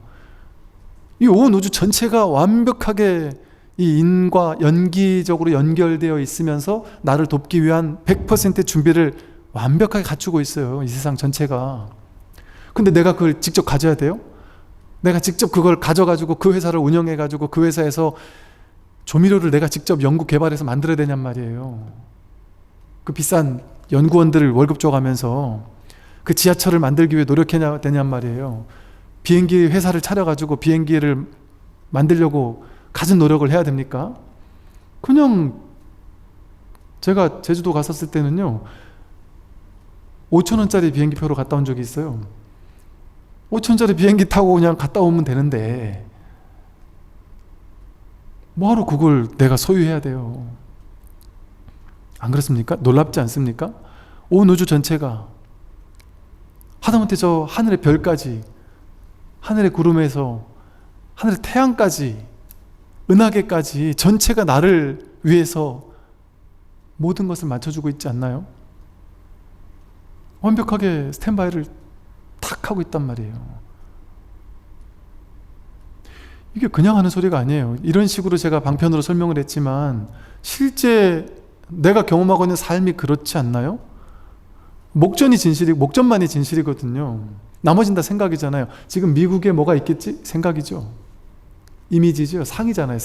Speaker 1: 이 온 우주 전체가 완벽하게 이 인과 연기적으로 연결되어 있으면서 나를 돕기 위한 100%의 준비를 완벽하게 갖추고 있어요. 이 세상 전체가. 근데 내가 그걸 직접 가져야 돼요? 내가 직접 그걸 가져가지고 그 회사를 운영해가지고 그 회사에서 조미료를 내가 직접 연구 개발해서 만들어야 되냔 말이에요. 그 비싼 연구원들을 월급 줘가면서 그 지하철을 만들기 위해 노력해야 되냔 말이에요. 비행기 회사를 차려가지고 비행기를 만들려고 갖은 노력을 해야 됩니까? 그냥 제가 제주도 갔었을 때는요, 5,000원짜리 비행기 표로 갔다 온 적이 있어요. 5,000원짜리 비행기 타고 그냥 갔다 오면 되는데 뭐하러 그걸 내가 소유해야 돼요? 안 그렇습니까? 놀랍지 않습니까? 온 우주 전체가, 하다못해 저 하늘의 별까지, 하늘의 구름에서 하늘의 태양까지, 은하계까지 전체가 나를 위해서 모든 것을 맞춰주고 있지 않나요? 완벽하게 스탠바이를 탁 하고 있단 말이에요. 이게 그냥 하는 소리가 아니에요. 이런 식으로 제가 방편으로 설명을 했지만 실제 내가 경험하고 있는 삶이 그렇지 않나요? 목전이 진실이고 목전만이 진실이거든요. 나머진 다 생각이잖아요. 지금 미국에 뭐가 있겠지? 생각이죠. 이미지죠. 상이잖아요.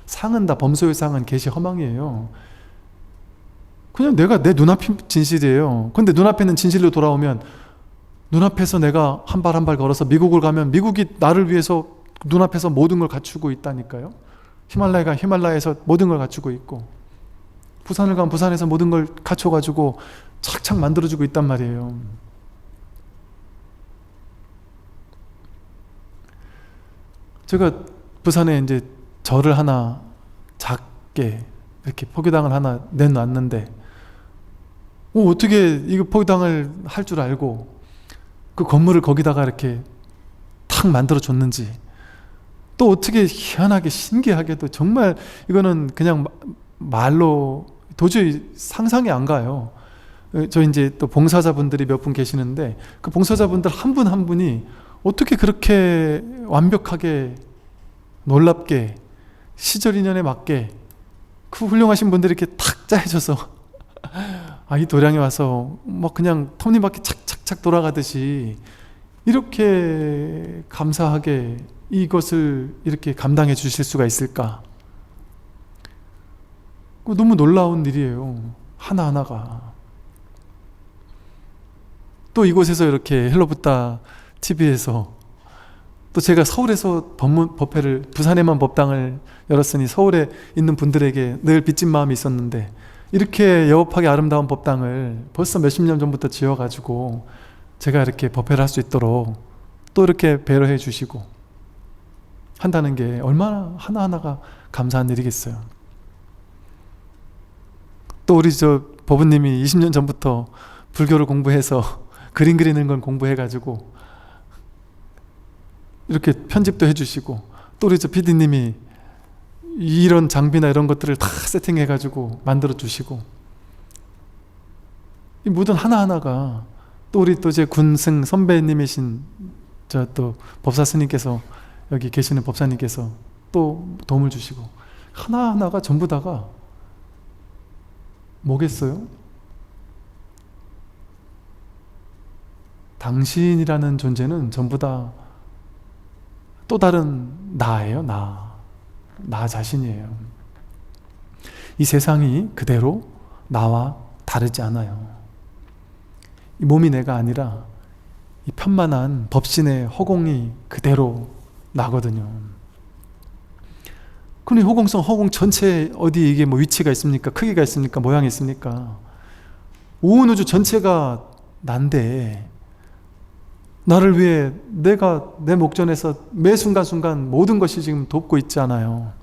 Speaker 1: 상은 다 범소의 상은 계시 허망이에요. 그냥 내가 내 눈앞이 진실이에요. 근데 눈앞에는 진실로 돌아오면 눈앞에서 내가 한 발 한 발 걸어서 미국을 가면 미국이 나를 위해서 눈앞에서 모든 걸 갖추고 있다니까요. 히말라야가 히말라야에서 모든 걸 갖추고 있고, 부산을 가면 부산에서 모든 걸 갖춰가지고 착착 만들어주고 있단 말이에요. 제가 부산에 이제 절을 하나 작게 이렇게 포교당을 하나 내놨는데, 어떻게 이거 포교당을 할 줄 알고 그 건물을 거기다가 이렇게 탁 만들어 줬는지, 또 어떻게 희한하게 신기하게도, 정말 이거는 그냥 말로 도저히 상상이 안 가요. 저 이제 또 봉사자분들이 몇 분 계시는데 그 봉사자분들 한 분 한 분이 어떻게 그렇게 완벽하게 놀랍게 시절 인연에 맞게 그 훌륭하신 분들이 이렇게 탁 짜여져서 이 도량에 와서 뭐 그냥 톱니바퀴 착착착 돌아가듯이 이렇게 감사하게 이것을 이렇게 감당해 주실 수가 있을까? 너무 놀라운 일이에요. 하나하나가. 또 이곳에서 이렇게 헬로부타 TV에서, 또 제가 서울에서 법회를, 부산에만 법당을 열었으니 서울에 있는 분들에게 늘 빚진 마음이 있었는데, 이렇게 여업하게 아름다운 법당을 벌써 몇십 년 전부터 지어가지고 제가 이렇게 법회를 할 수 있도록 또 이렇게 배려해 주시고 한다는 게 얼마나 하나하나가 감사한 일이겠어요. 또 우리 저 법우님이 20년 전부터 불교를 공부해서 그림 그리는 건 공부해가지고 이렇게 편집도 해주시고, 또 우리 저 PD님이 이런 장비나 이런 것들을 다 세팅해가지고 만들어주시고, 이 모든 하나하나가, 또 우리 또 제 군승 선배님이신 저 또 법사 스님께서, 여기 계시는 법사님께서 또 도움을 주시고, 하나하나가 전부 다가 뭐겠어요? 당신이라는 존재는 전부 다 또 다른 나예요. 나 자신이에요. 이 세상이 그대로 나와 다르지 않아요. 이 몸이 내가 아니라 이 편만한 법신의 허공이 그대로 나거든요. 그럼 이 허공성, 허공 전체에 어디 이게 뭐 위치가 있습니까? 크기가 있습니까? 모양이 있습니까? 온 우주 전체가 난데, 나를 위해 내가 내 목전에서 매 순간순간 모든 것이 지금 돕고 있잖아요.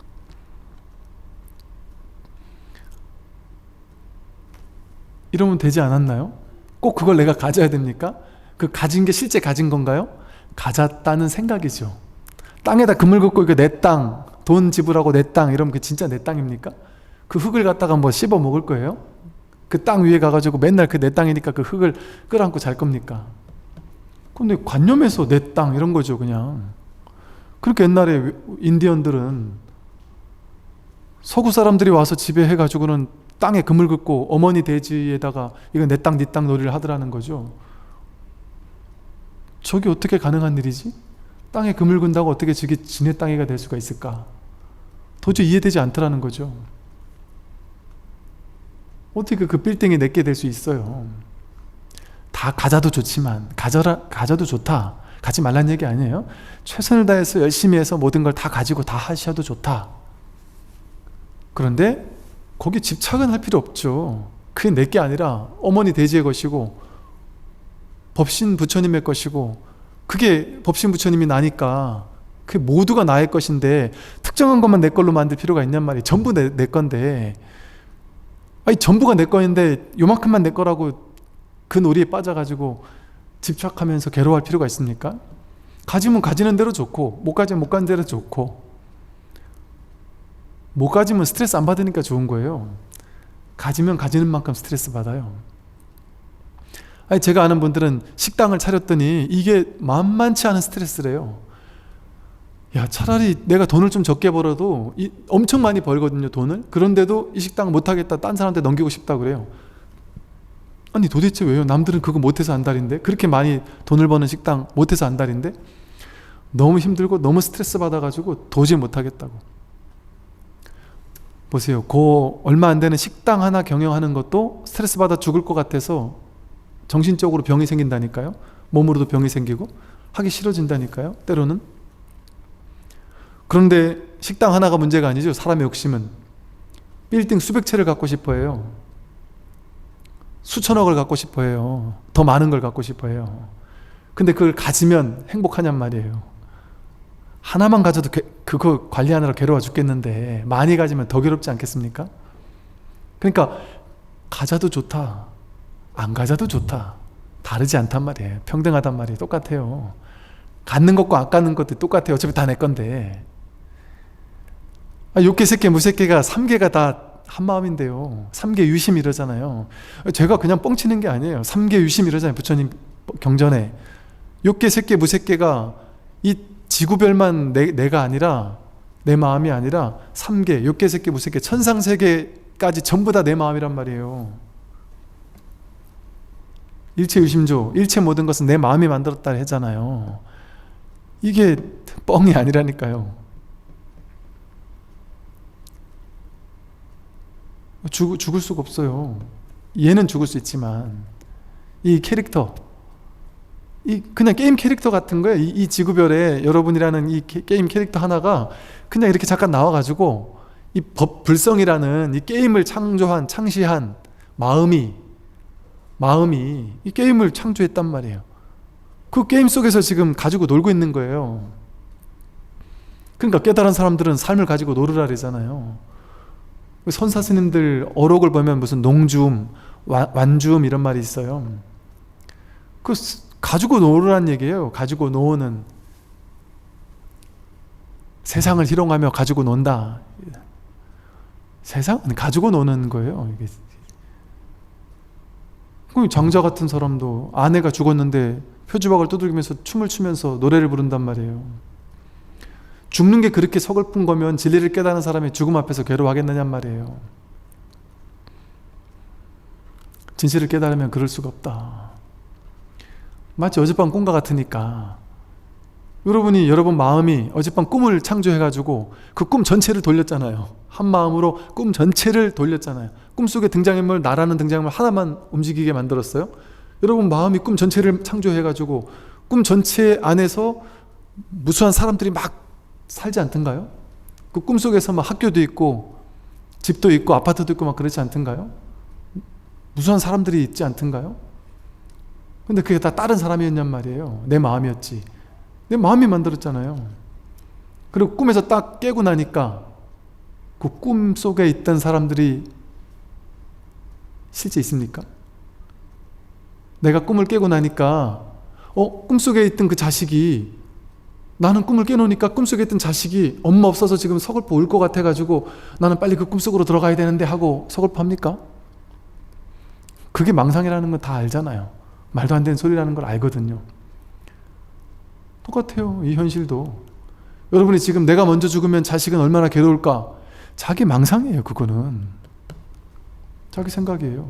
Speaker 1: 이러면 되지 않았나요? 꼭 그걸 내가 가져야 됩니까? 그 가진 게 실제 가진 건가요? 가졌다는 생각이죠. 땅에다 그물 긋고 이거 내 땅, 돈 지불하고 내 땅 이러면 그 진짜 내 땅입니까? 그 흙을 갖다가 뭐 씹어 먹을 거예요? 그 땅 위에 가가지고 맨날 그 내 땅이니까 그 흙을 끌어안고 잘 겁니까? 근데 관념에서 내 땅 이런 거죠, 그냥. 그렇게 옛날에 인디언들은 서구 사람들이 와서 지배해가지고는 땅에 그물 긋고 어머니 대지에다가 이거 내 땅 네 땅 놀이를 하더라는 거죠. 저게 어떻게 가능한 일이지? 땅에 그물 근다고 어떻게 저게 지네 땅이가 될 수가 있을까? 도저히 이해되지 않더라는 거죠. 어떻게 그 빌딩이 내게 될 수 있어요? 다 가져도 좋지만 가져도 좋다, 가지 말란 얘기 아니에요. 최선을 다해서 열심히 해서 모든 걸 다 가지고 다 하셔도 좋다. 그런데 거기 집착은 할 필요 없죠. 그게 내게 아니라 어머니 대지의 것이고 법신 부처님의 것이고, 그게 법신 부처님이 나니까 그게 모두가 나의 것인데 특정한 것만 내 걸로 만들 필요가 있냔 말이에요. 전부 내 건데, 아니 전부가 내 거인데 요만큼만 내 거라고 그 놀이에 빠져가지고 집착하면서 괴로워할 필요가 있습니까? 가지면 가지는 대로 좋고 못 가지면 못 가는 대로 좋고, 못 가지면 스트레스 안 받으니까 좋은 거예요. 가지면 가지는 만큼 스트레스 받아요. 아니 제가 아는 분들은 식당을 차렸더니 이게 만만치 않은 스트레스래요. 야, 차라리 내가 돈을 좀 적게 벌어도 엄청 많이 벌거든요, 돈을. 그런데도 이 식당 못하겠다, 딴 사람한테 넘기고 싶다 그래요. 아니 도대체 왜요? 남들은 그거 못해서 안달인데, 그렇게 많이 돈을 버는 식당 못해서 안달인데, 너무 힘들고 너무 스트레스 받아가지고 도저히 못하겠다고. 보세요, 그 얼마 안 되는 식당 하나 경영하는 것도 스트레스 받아 죽을 것 같아서 정신적으로 병이 생긴다니까요. 몸으로도 병이 생기고 하기 싫어진다니까요, 때로는. 그런데 식당 하나가 문제가 아니죠. 사람의 욕심은 빌딩 수백 채를 갖고 싶어 해요. 수천억을 갖고 싶어 해요. 더 많은 걸 갖고 싶어 해요. 근데 그걸 가지면 행복하냔 말이에요. 하나만 가져도 그거 관리하느라 괴로워 죽겠는데 많이 가지면 더 괴롭지 않겠습니까? 그러니까 가져도 좋다, 안 가져도 좋다, 다르지 않단 말이에요. 평등하단 말이에요. 똑같아요. 갖는 것과 안 갖는 것도 똑같아요. 어차피 다 내 건데. 육계, 색계, 무색계가 3계가 다 한마음인데요. 3계 유심 이러잖아요. 제가 그냥 뻥치는 게 아니에요. 3계 유심 이러잖아요, 부처님 경전에. 육계, 색계, 무색계가 이 지구별만 내가 아니라, 내 마음이 아니라 3계, 육계, 색계, 무색계, 천상세계까지 전부 다 내 마음이란 말이에요. 일체 유심조, 일체 모든 것은 내 마음이 만들었다 했잖아요. 이게 뻥이 아니라니까요. 죽을 수가 없어요. 얘는 죽을 수 있지만 이 캐릭터, 그냥 게임 캐릭터 같은 거예요. 이 지구별에 여러분이라는 이 게임 캐릭터 하나가 그냥 이렇게 잠깐 나와가지고 이 불성이라는 이 게임을 창시한 마음이 이 게임을 창조했단 말이에요. 그 게임 속에서 지금 가지고 놀고 있는 거예요. 그러니까 깨달은 사람들은 삶을 가지고 놀으라 그러잖아요. 선사 스님들 어록을 보면 무슨 농주음, 완주음 이런 말이 있어요. 그 가지고 놀으란 얘기예요. 가지고 노는, 세상을 희롱하며 가지고 논다. 세상은 가지고 노는 거예요. 이게. 장자 같은 사람도 아내가 죽었는데 표주박을 두들기면서 춤을 추면서 노래를 부른단 말이에요. 죽는 게 그렇게 서글픈 거면 진리를 깨닫는 사람이 죽음 앞에서 괴로워하겠느냔 말이에요. 진실을 깨달으면 그럴 수가 없다. 마치 어젯밤 꿈과 같으니까, 여러분 마음이 어젯밤 꿈을 창조해가지고 그 꿈 전체를 돌렸잖아요. 한 마음으로 꿈 전체를 돌렸잖아요. 꿈속에 등장인물, 나라는 등장인물 하나만 움직이게 만들었어요. 여러분 마음이 꿈 전체를 창조해가지고 꿈 전체 안에서 무수한 사람들이 막 살지 않던가요? 그 꿈속에서 막 학교도 있고 집도 있고 아파트도 있고 막 그렇지 않던가요? 무수한 사람들이 있지 않던가요? 근데 그게 다 다른 사람이었냔 말이에요. 내 마음이었지. 내 마음이 만들었잖아요. 그리고 꿈에서 딱 깨고 나니까 그 꿈 속에 있던 사람들이 실제 있습니까? 내가 꿈을 깨고 나니까 꿈속에 있던 그 자식이, 나는 꿈을 깨놓으니까 꿈속에 있던 자식이 엄마 없어서 지금 서글퍼 울 것 같아가지고 나는 빨리 그 꿈속으로 들어가야 되는데 하고 서글퍼합니까? 그게 망상이라는 건 다 알잖아요. 말도 안 되는 소리라는 걸 알거든요. 똑같아요. 이 현실도. 여러분이 지금 내가 먼저 죽으면 자식은 얼마나 괴로울까? 자기 망상이에요. 그거는 자기 생각이에요.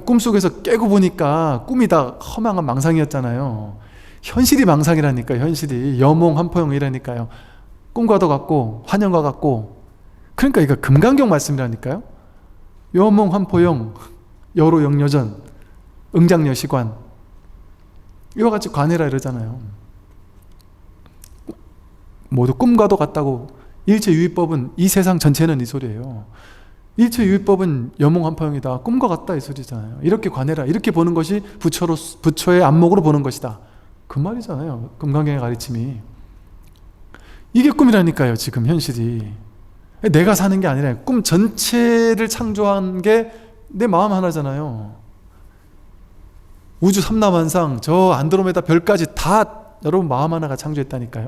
Speaker 1: 꿈속에서 깨고 보니까 꿈이 다 허망한 망상이었잖아요. 현실이 망상이라니까요. 현실이 여몽 한포영이라니까요. 꿈과도 같고 환영과 같고. 그러니까 이거 금강경 말씀이라니까요. 여몽 한포영 여로 영여전 응장여시관 이와 같이 관해라 이러잖아요. 모두 꿈과도 같다고. 일체유의법은 이 세상 전체는 이 소리예요. 일체유의법은 여몽한포영이다. 꿈과 같다 이 소리잖아요. 이렇게 관해라. 이렇게 보는 것이 부처의 안목으로 보는 것이다. 그 말이잖아요. 금강경의 가르침이. 이게 꿈이라니까요. 지금 현실이. 내가 사는 게 아니라 꿈 전체를 창조한 게 내 마음 하나잖아요. 우주 삼라만상 저 안드로메다 별까지 다 여러분 마음 하나가 창조했다니까요.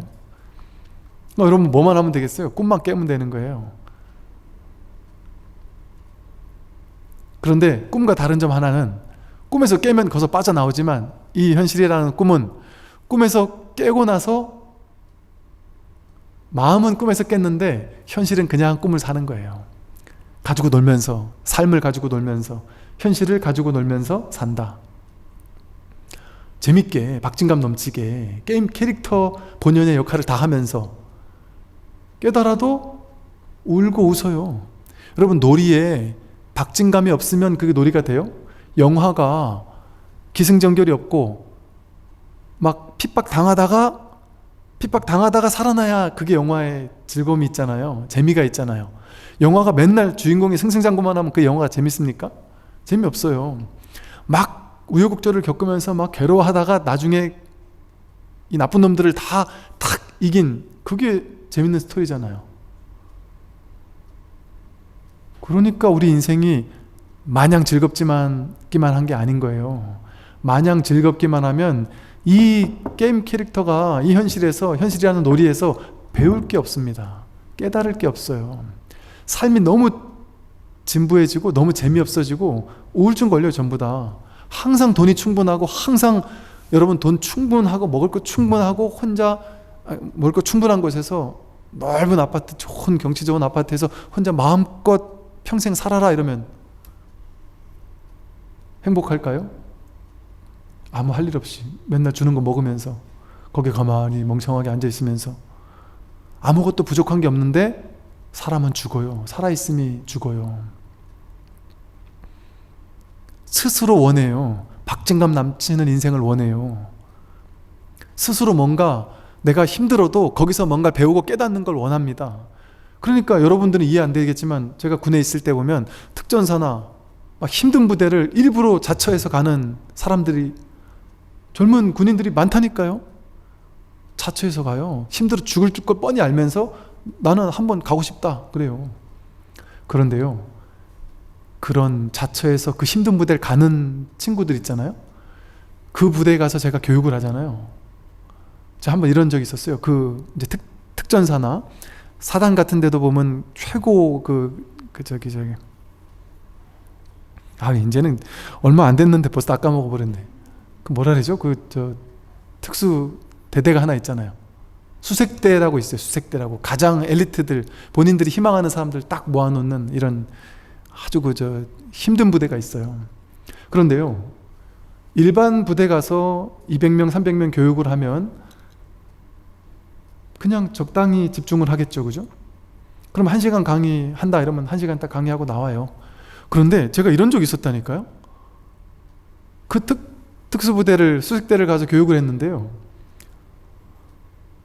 Speaker 1: 여러분 뭐만 하면 되겠어요? 꿈만 깨면 되는 거예요. 그런데 꿈과 다른 점 하나는 꿈에서 깨면 거기서 빠져나오지만 이 현실이라는 꿈은 꿈에서 깨고 나서 마음은 꿈에서 깼는데 현실은 그냥 꿈을 사는 거예요. 가지고 놀면서, 삶을 가지고 놀면서, 현실을 가지고 놀면서 산다. 재밌게 박진감 넘치게 게임 캐릭터 본연의 역할을 다 하면서 깨달아도 울고 웃어요. 여러분 놀이에 박진감이 없으면 그게 놀이가 돼요? 영화가 기승전결이 없고 막 핍박당하다가 살아나야 그게 영화의 즐거움이 있잖아요. 재미가 있잖아요. 영화가 맨날 주인공이 승승장구만 하면 그 영화가 재밌습니까? 재미없어요. 막 우여곡절을 겪으면서 막 괴로워하다가 나중에 이 나쁜 놈들을 다 탁 이긴 그게 재밌는 스토리잖아요. 그러니까 우리 인생이 마냥 즐겁기만 한 게 아닌 거예요. 마냥 즐겁기만 하면 이 게임 캐릭터가 이 현실이라는 놀이에서 배울 게 없습니다. 깨달을 게 없어요. 삶이 너무 진부해지고 너무 재미없어지고 우울증 걸려요. 전부 다. 항상 돈이 충분하고 항상 여러분 돈 충분하고 먹을 거 충분하고 혼자 먹을 거 충분한 곳에서 넓은 아파트 좋은 경치 좋은 아파트에서 혼자 마음껏 평생 살아라 이러면 행복할까요? 아무 할 일 없이 맨날 주는 거 먹으면서 거기 가만히 멍청하게 앉아 있으면서 아무것도 부족한 게 없는데 사람은 죽어요. 살아있음이 죽어요. 스스로 원해요. 박진감 넘치는 인생을 원해요. 스스로 뭔가 내가 힘들어도 거기서 뭔가 배우고 깨닫는 걸 원합니다. 그러니까 여러분들은 이해 안 되겠지만 제가 군에 있을 때 보면 특전사나 막 힘든 부대를 일부러 자처해서 가는 사람들이 젊은 군인들이 많다니까요. 자처해서 가요. 힘들어 죽을 걸 뻔히 알면서 나는 한번 가고 싶다 그래요. 그런데요, 그런 자처해서 그 힘든 부대를 가는 친구들 있잖아요. 그 부대에 가서 제가 교육을 하잖아요. 제가 한번 이런 적이 있었어요. 이제 특전사나 사단 같은 데도 보면 최고 이제는 얼마 안 됐는데 벌써 다 까먹어버렸네. 뭐라 그러죠? 특수 대대가 하나 있잖아요. 수색대라고 있어요. 수색대라고. 가장 엘리트들, 본인들이 희망하는 사람들 딱 모아놓는 이런 아주 힘든 부대가 있어요. 그런데요, 일반 부대 가서 200명, 300명 교육을 하면 그냥 적당히 집중을 하겠죠. 그죠? 그럼 1시간 강의한다 이러면 1시간 딱 강의하고 나와요. 그런데 제가 이런 적이 있었다니까요. 그 특수부대를, 수색대를 가서 교육을 했는데요.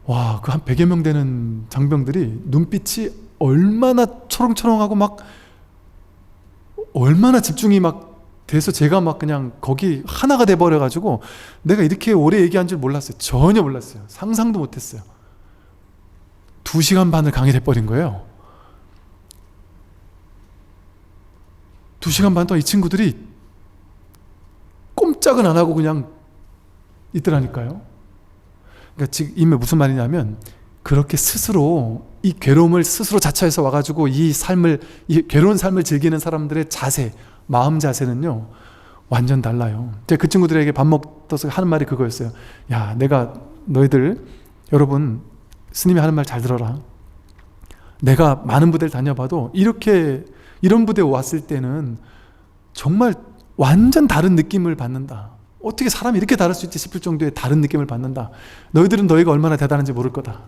Speaker 1: 와, 그 한 100여 명 되는 장병들이 눈빛이 얼마나 초롱초롱하고 막 얼마나 집중이 막 돼서 제가 막 그냥 거기 하나가 돼버려가지고 내가 이렇게 오래 얘기한 줄 몰랐어요. 전혀 몰랐어요. 상상도 못했어요. 2시간 반을 강의를 해버린 거예요. 2시간 반 동안 이 친구들이 꼼짝은 안 하고 그냥 있더라니까요. 그러니까 지금 이게 무슨 말이냐면 그렇게 스스로 이 괴로움을 스스로 자처해서 와가지고 이 괴로운 삶을 즐기는 사람들의 자세, 마음 자세는요 완전 달라요. 제가 그 친구들에게 밥 먹어서 하는 말이 그거였어요. 야, 너희들 여러분 스님이 하는 말 잘 들어라. 내가 많은 부대를 다녀봐도 이렇게 이런 부대에 왔을 때는 정말 완전 다른 느낌을 받는다. 어떻게 사람이 이렇게 다를 수 있지 싶을 정도의 다른 느낌을 받는다. 너희들은 너희가 얼마나 대단한지 모를 거다.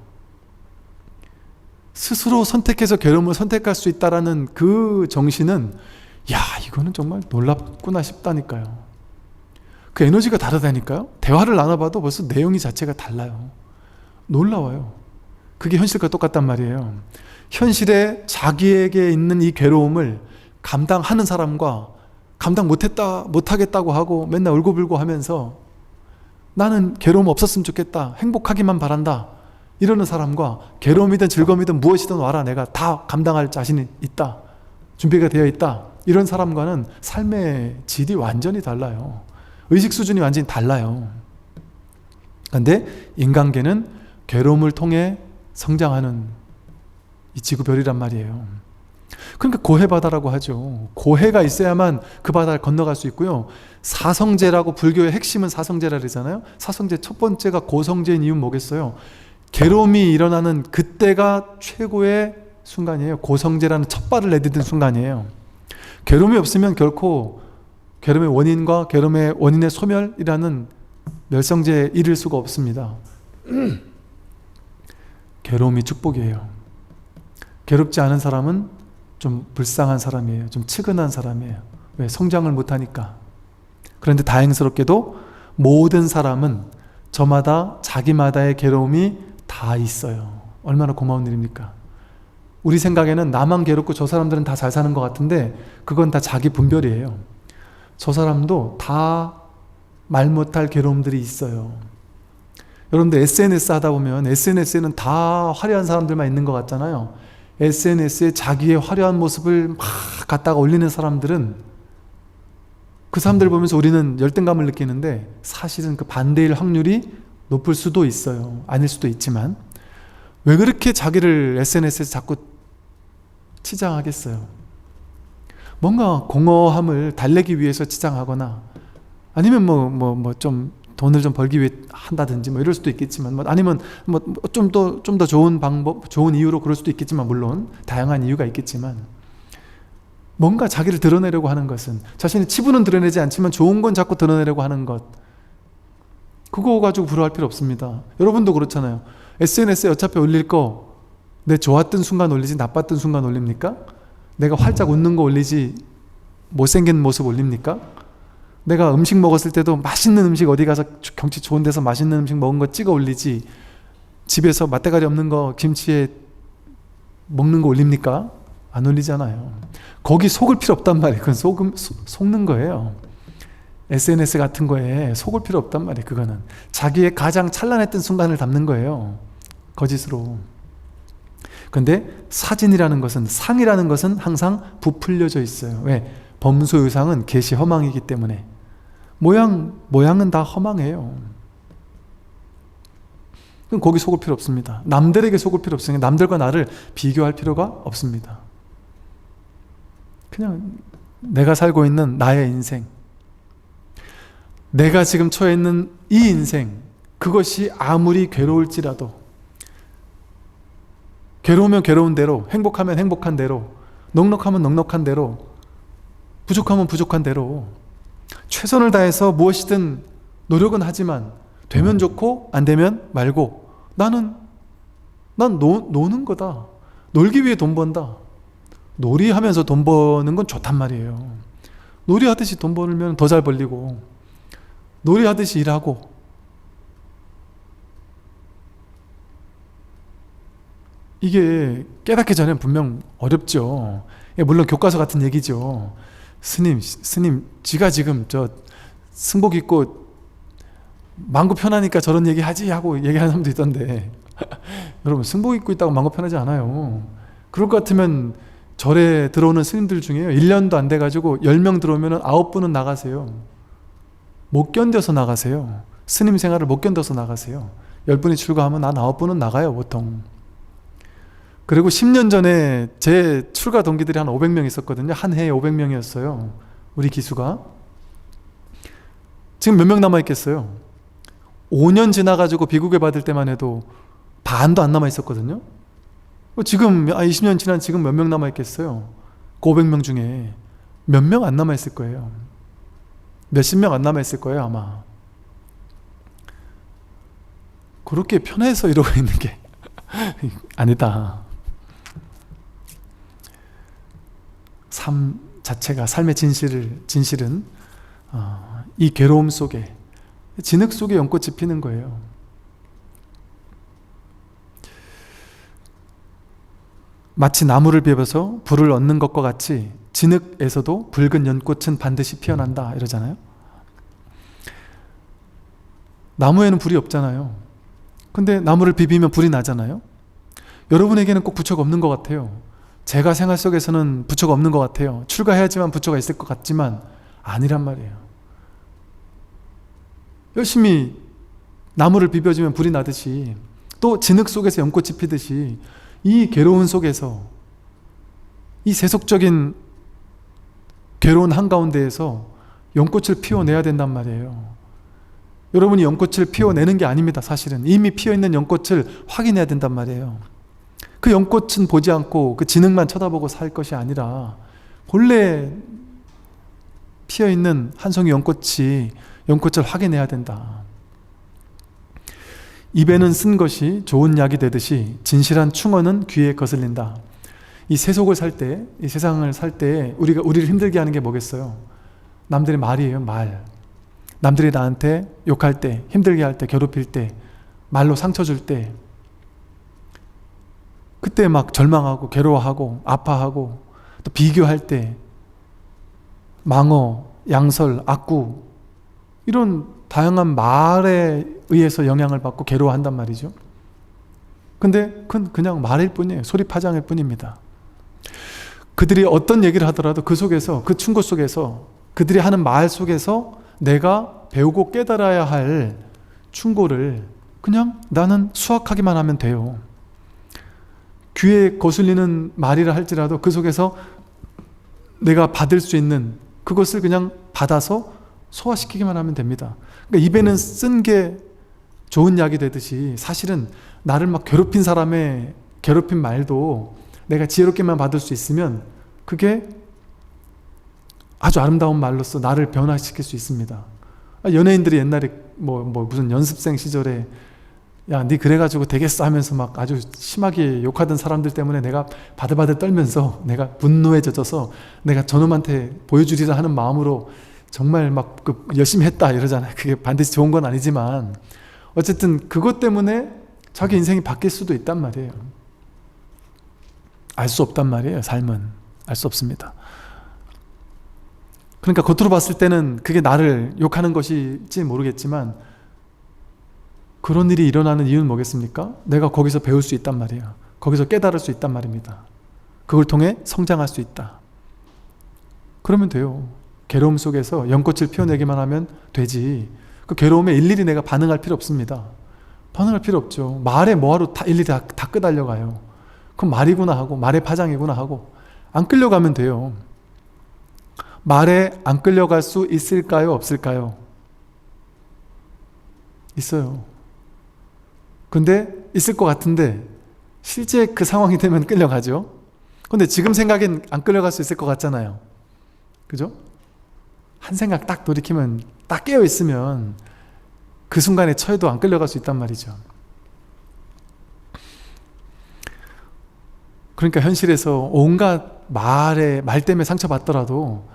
Speaker 1: 스스로 선택해서 괴로움을 선택할 수 있다라는 그 정신은 야, 이거는 정말 놀랍구나 싶다니까요. 그 에너지가 다르다니까요. 대화를 나눠봐도 벌써 내용이 자체가 달라요. 놀라워요. 그게 현실과 똑같단 말이에요. 현실에 자기에게 있는 이 괴로움을 감당하는 사람과 감당 못하겠다고 하고 맨날 울고불고 하면서 나는 괴로움 없었으면 좋겠다, 행복하기만 바란다 이러는 사람과 괴로움이든 즐거움이든 무엇이든 와라, 내가 다 감당할 자신이 있다, 준비가 되어 있다, 이런 사람과는 삶의 질이 완전히 달라요. 의식 수준이 완전히 달라요. 그런데 인간계는 괴로움을 통해 성장하는 이 지구별이란 말이에요. 그러니까 고해바다라고 하죠. 고해가 있어야만 그 바다를 건너갈 수 있고요. 사성제라고, 불교의 핵심은 사성제라 그러잖아요. 사성제 첫 번째가 고성제인 이유는 뭐겠어요? 괴로움이 일어나는 그때가 최고의 순간이에요. 고성제라는 첫 발을 내딛는 순간이에요. 괴로움이 없으면 결코 괴로움의 원인과 괴로움의 원인의 소멸이라는 멸성제에 이를 수가 없습니다. 괴로움이 축복이에요. 괴롭지 않은 사람은 좀 불쌍한 사람이에요. 좀 측은한 사람이에요. 왜? 성장을 못하니까. 그런데 다행스럽게도 모든 사람은 저마다 자기마다의 괴로움이 다 있어요. 얼마나 고마운 일입니까? 우리 생각에는 나만 괴롭고 저 사람들은 다 잘 사는 것 같은데 그건 다 자기 분별이에요. 저 사람도 다 말 못할 괴로움들이 있어요. 여러분들 SNS 하다 보면 SNS에는 다 화려한 사람들만 있는 것 같잖아요. SNS에 자기의 화려한 모습을 막 갖다가 올리는 사람들은, 그 사람들 보면서 우리는 열등감을 느끼는데 사실은 그 반대일 확률이 높을 수도 있어요. 아닐 수도 있지만 왜 그렇게 자기를 SNS에서 자꾸 치장하겠어요? 뭔가 공허함을 달래기 위해서 치장하거나 아니면 좀 돈을 좀 벌기 위해 한다든지 이럴 수도 있겠지만, 아니면 좀 더 좋은 방법, 좋은 이유로 그럴 수도 있겠지만, 물론 다양한 이유가 있겠지만, 뭔가 자기를 드러내려고 하는 것은, 자신의 치부는 드러내지 않지만 좋은 건 자꾸 드러내려고 하는 것, 그거 가지고 부러워할 필요 없습니다. 여러분도 그렇잖아요. SNS에 어차피 올릴 거 내 좋았던 순간 올리지 나빴던 순간 올립니까? 내가 활짝 웃는 거 올리지 못생긴 모습 올립니까? 내가 음식 먹었을 때도 맛있는 음식, 어디 가서 경치 좋은 데서 맛있는 음식 먹은 거 찍어 올리지 집에서 맛대가리 없는 거 김치에 먹는 거 올립니까? 안 올리잖아요. 거기 속을 필요 없단 말이에요. 그건 속는 거예요. SNS 같은 거에 속을 필요 없단 말이에요. 그거는 자기의 가장 찬란했던 순간을 담는 거예요. 거짓으로. 근데 사진이라는 것은, 상이라는 것은 항상 부풀려져 있어요. 왜? 범수 의상은 계시 허망이기 때문에. 모양은 다 허망해요. 그럼 거기 속을 필요 없습니다. 남들에게 속을 필요 없으니까 남들과 나를 비교할 필요가 없습니다. 그냥 내가 살고 있는 나의 인생, 내가 지금 처해 있는 이 인생, 그것이 아무리 괴로울지라도, 괴로우면 괴로운 대로, 행복하면 행복한 대로, 넉넉하면 넉넉한 대로, 부족하면 부족한 대로 최선을 다해서 무엇이든 노력은 하지만 되면 좋고 안 되면 말고, 난 노는 거다. 놀기 위해 돈 번다. 놀이하면서 돈 버는 건 좋단 말이에요. 놀이하듯이 돈 벌면 더 잘 벌리고, 놀이하듯이 일하고, 이게 깨닫기 전엔 분명 어렵죠. 물론 교과서 같은 얘기죠. 스님, 지가 지금 저 승복 입고 망고 편하니까 저런 얘기 하지 하고 얘기하는 사람도 있던데 여러분, 승복 입고 있다고 망고 편하지 않아요. 그럴 것 같으면 절에 들어오는 스님들 중에요, 1년도 안 돼가지고 10명 들어오면 9분은 나가세요. 못 견뎌서 나가세요. 스님 생활을 못 견뎌서 나가세요. 10분이 출가하면 한 9분은 나가요, 보통. 그리고 10년 전에 제 출가 동기들이 한 500명 있었거든요. 한 해에 500명이었어요. 우리 기수가. 지금 몇 명 남아있겠어요? 5년 지나가지고 비구계 받을 때만 해도 반도 안 남아있었거든요. 지금 20년 지난 지금 몇 명 남아있겠어요? 그 500명 중에 몇 명 안 남아있을 거예요. 몇십 명 안 남아있을 거예요 아마. 그렇게 편해서 이러고 있는 게 아니다. 삶 자체가, 삶의 진실은 이 괴로움 속에, 진흙 속에 연꽃이 피는 거예요. 마치 나무를 비벼서 불을 얻는 것과 같이 진흙에서도 붉은 연꽃은 반드시 피어난다 이러잖아요. 나무에는 불이 없잖아요. 근데 나무를 비비면 불이 나잖아요. 여러분에게는 꼭 부처가 없는 것 같아요. 제가 생활 속에서는 부처가 없는 것 같아요. 출가해야지만 부처가 있을 것 같지만 아니란 말이에요. 열심히 나무를 비벼주면 불이 나듯이, 또 진흙 속에서 연꽃이 피듯이 이 괴로운 속에서, 이 세속적인 괴로운 한가운데에서 연꽃을 피워내야 된단 말이에요. 여러분이 연꽃을 피워내는 게 아닙니다. 사실은 이미 피어있는 연꽃을 확인해야 된단 말이에요. 그 연꽃은 보지 않고 그 진흙만 쳐다보고 살 것이 아니라 본래 피어있는 한 송이 연꽃을 확인해야 된다. 입에는 쓴 것이 좋은 약이 되듯이 진실한 충언은 귀에 거슬린다. 이 세속을 살 때, 이 세상을 살 때 우리를 힘들게 하는 게 뭐겠어요? 남들의 말이에요. 말. 남들이 나한테 욕할 때, 힘들게 할 때, 괴롭힐 때, 말로 상처 줄 때, 그때 막 절망하고 괴로워하고 아파하고, 또 비교할 때 망어, 양설, 악구, 이런 다양한 말에 의해서 영향을 받고 괴로워한단 말이죠. 근데 그건 그냥 말일 뿐이에요. 소리파장일 뿐입니다. 그들이 어떤 얘기를 하더라도 그 속에서, 그 충고 속에서, 그들이 하는 말 속에서 내가 배우고 깨달아야 할 충고를 그냥 나는 수확하기만 하면 돼요. 귀에 거슬리는 말이라 할지라도 그 속에서 내가 받을 수 있는 그것을 그냥 받아서 소화시키기만 하면 됩니다. 그러니까 입에는 쓴 게 좋은 약이 되듯이, 사실은 나를 막 괴롭힌 사람의 괴롭힌 말도 내가 지혜롭게만 받을 수 있으면 그게 아주 아름다운 말로서 나를 변화시킬 수 있습니다. 연예인들이 옛날에 무슨 연습생 시절에 야, 니 그래가지고 되겠어 하면서 막 아주 심하게 욕하던 사람들 때문에 내가 바들바들 떨면서 내가 분노에 젖어서 내가 저놈한테 보여주리라 하는 마음으로 정말 막 열심히 했다 이러잖아요. 그게 반드시 좋은 건 아니지만 어쨌든 그것 때문에 자기 인생이 바뀔 수도 있단 말이에요. 알 수 없단 말이에요. 삶은 알 수 없습니다. 그러니까 겉으로 봤을 때는 그게 나를 욕하는 것일지 모르겠지만 그런 일이 일어나는 이유는 뭐겠습니까? 내가 거기서 배울 수 있단 말이에요. 거기서 깨달을 수 있단 말입니다. 그걸 통해 성장할 수 있다. 그러면 돼요. 괴로움 속에서 연꽃을 피워내기만 하면 되지. 그 괴로움에 일일이 내가 반응할 필요 없습니다. 반응할 필요 없죠. 말에 뭐하러 일일이 다 끄달려가요. 그건 말이구나 하고, 말의 파장이구나 하고, 안 끌려가면 돼요. 말에 안 끌려갈 수 있을까요? 없을까요? 있어요. 근데 있을 것 같은데 실제 그 상황이 되면 끌려가죠. 근데 지금 생각엔 안 끌려갈 수 있을 것 같잖아요. 그죠? 한 생각 딱 돌이키면, 딱 깨어있으면 그 순간에 처해도 안 끌려갈 수 있단 말이죠. 그러니까 현실에서 온갖 말 때문에 상처받더라도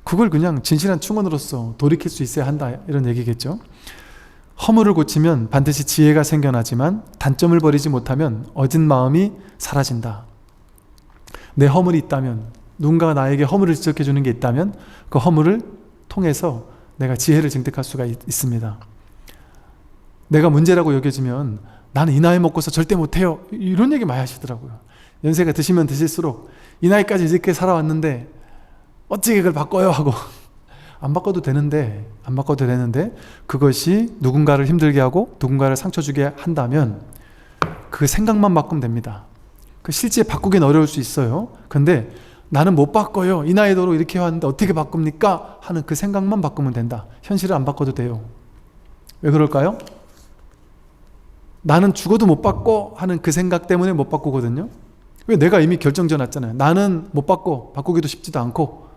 Speaker 1: 그걸 그냥 진실한 충언으로서 돌이킬 수 있어야 한다, 이런 얘기겠죠. 허물을 고치면 반드시 지혜가 생겨나지만 단점을 버리지 못하면 얻은 마음이 사라진다. 내 허물이 있다면, 누군가가 나에게 허물을 지적해 주는 게 있다면 그 허물을 통해서 내가 지혜를 증득할 수가 있습니다. 내가 문제라고 여겨지면 나는 이 나이 먹고서 절대 못해요, 이런 얘기 많이 하시더라고요. 연세가 드시면 드실수록 이 나이까지 이렇게 살아왔는데 어떻게 그걸 바꿔요 하고 안 바꿔도 되는데 그것이 누군가를 힘들게 하고 누군가를 상처 주게 한다면 그 생각만 바꾸면 됩니다. 그 실제 바꾸긴 어려울 수 있어요. 근데 나는 못 바꿔요, 이 나이도록 이렇게 왔는데 어떻게 바꿉니까? 하는 그 생각만 바꾸면 된다. 현실을 안 바꿔도 돼요. 왜 그럴까요? 나는 죽어도 못 바꿔 하는 그 생각 때문에 못 바꾸거든요. 왜? 내가 이미 결정 지어놨잖아요. 나는 못 바꿔, 바꾸기도 쉽지도 않고.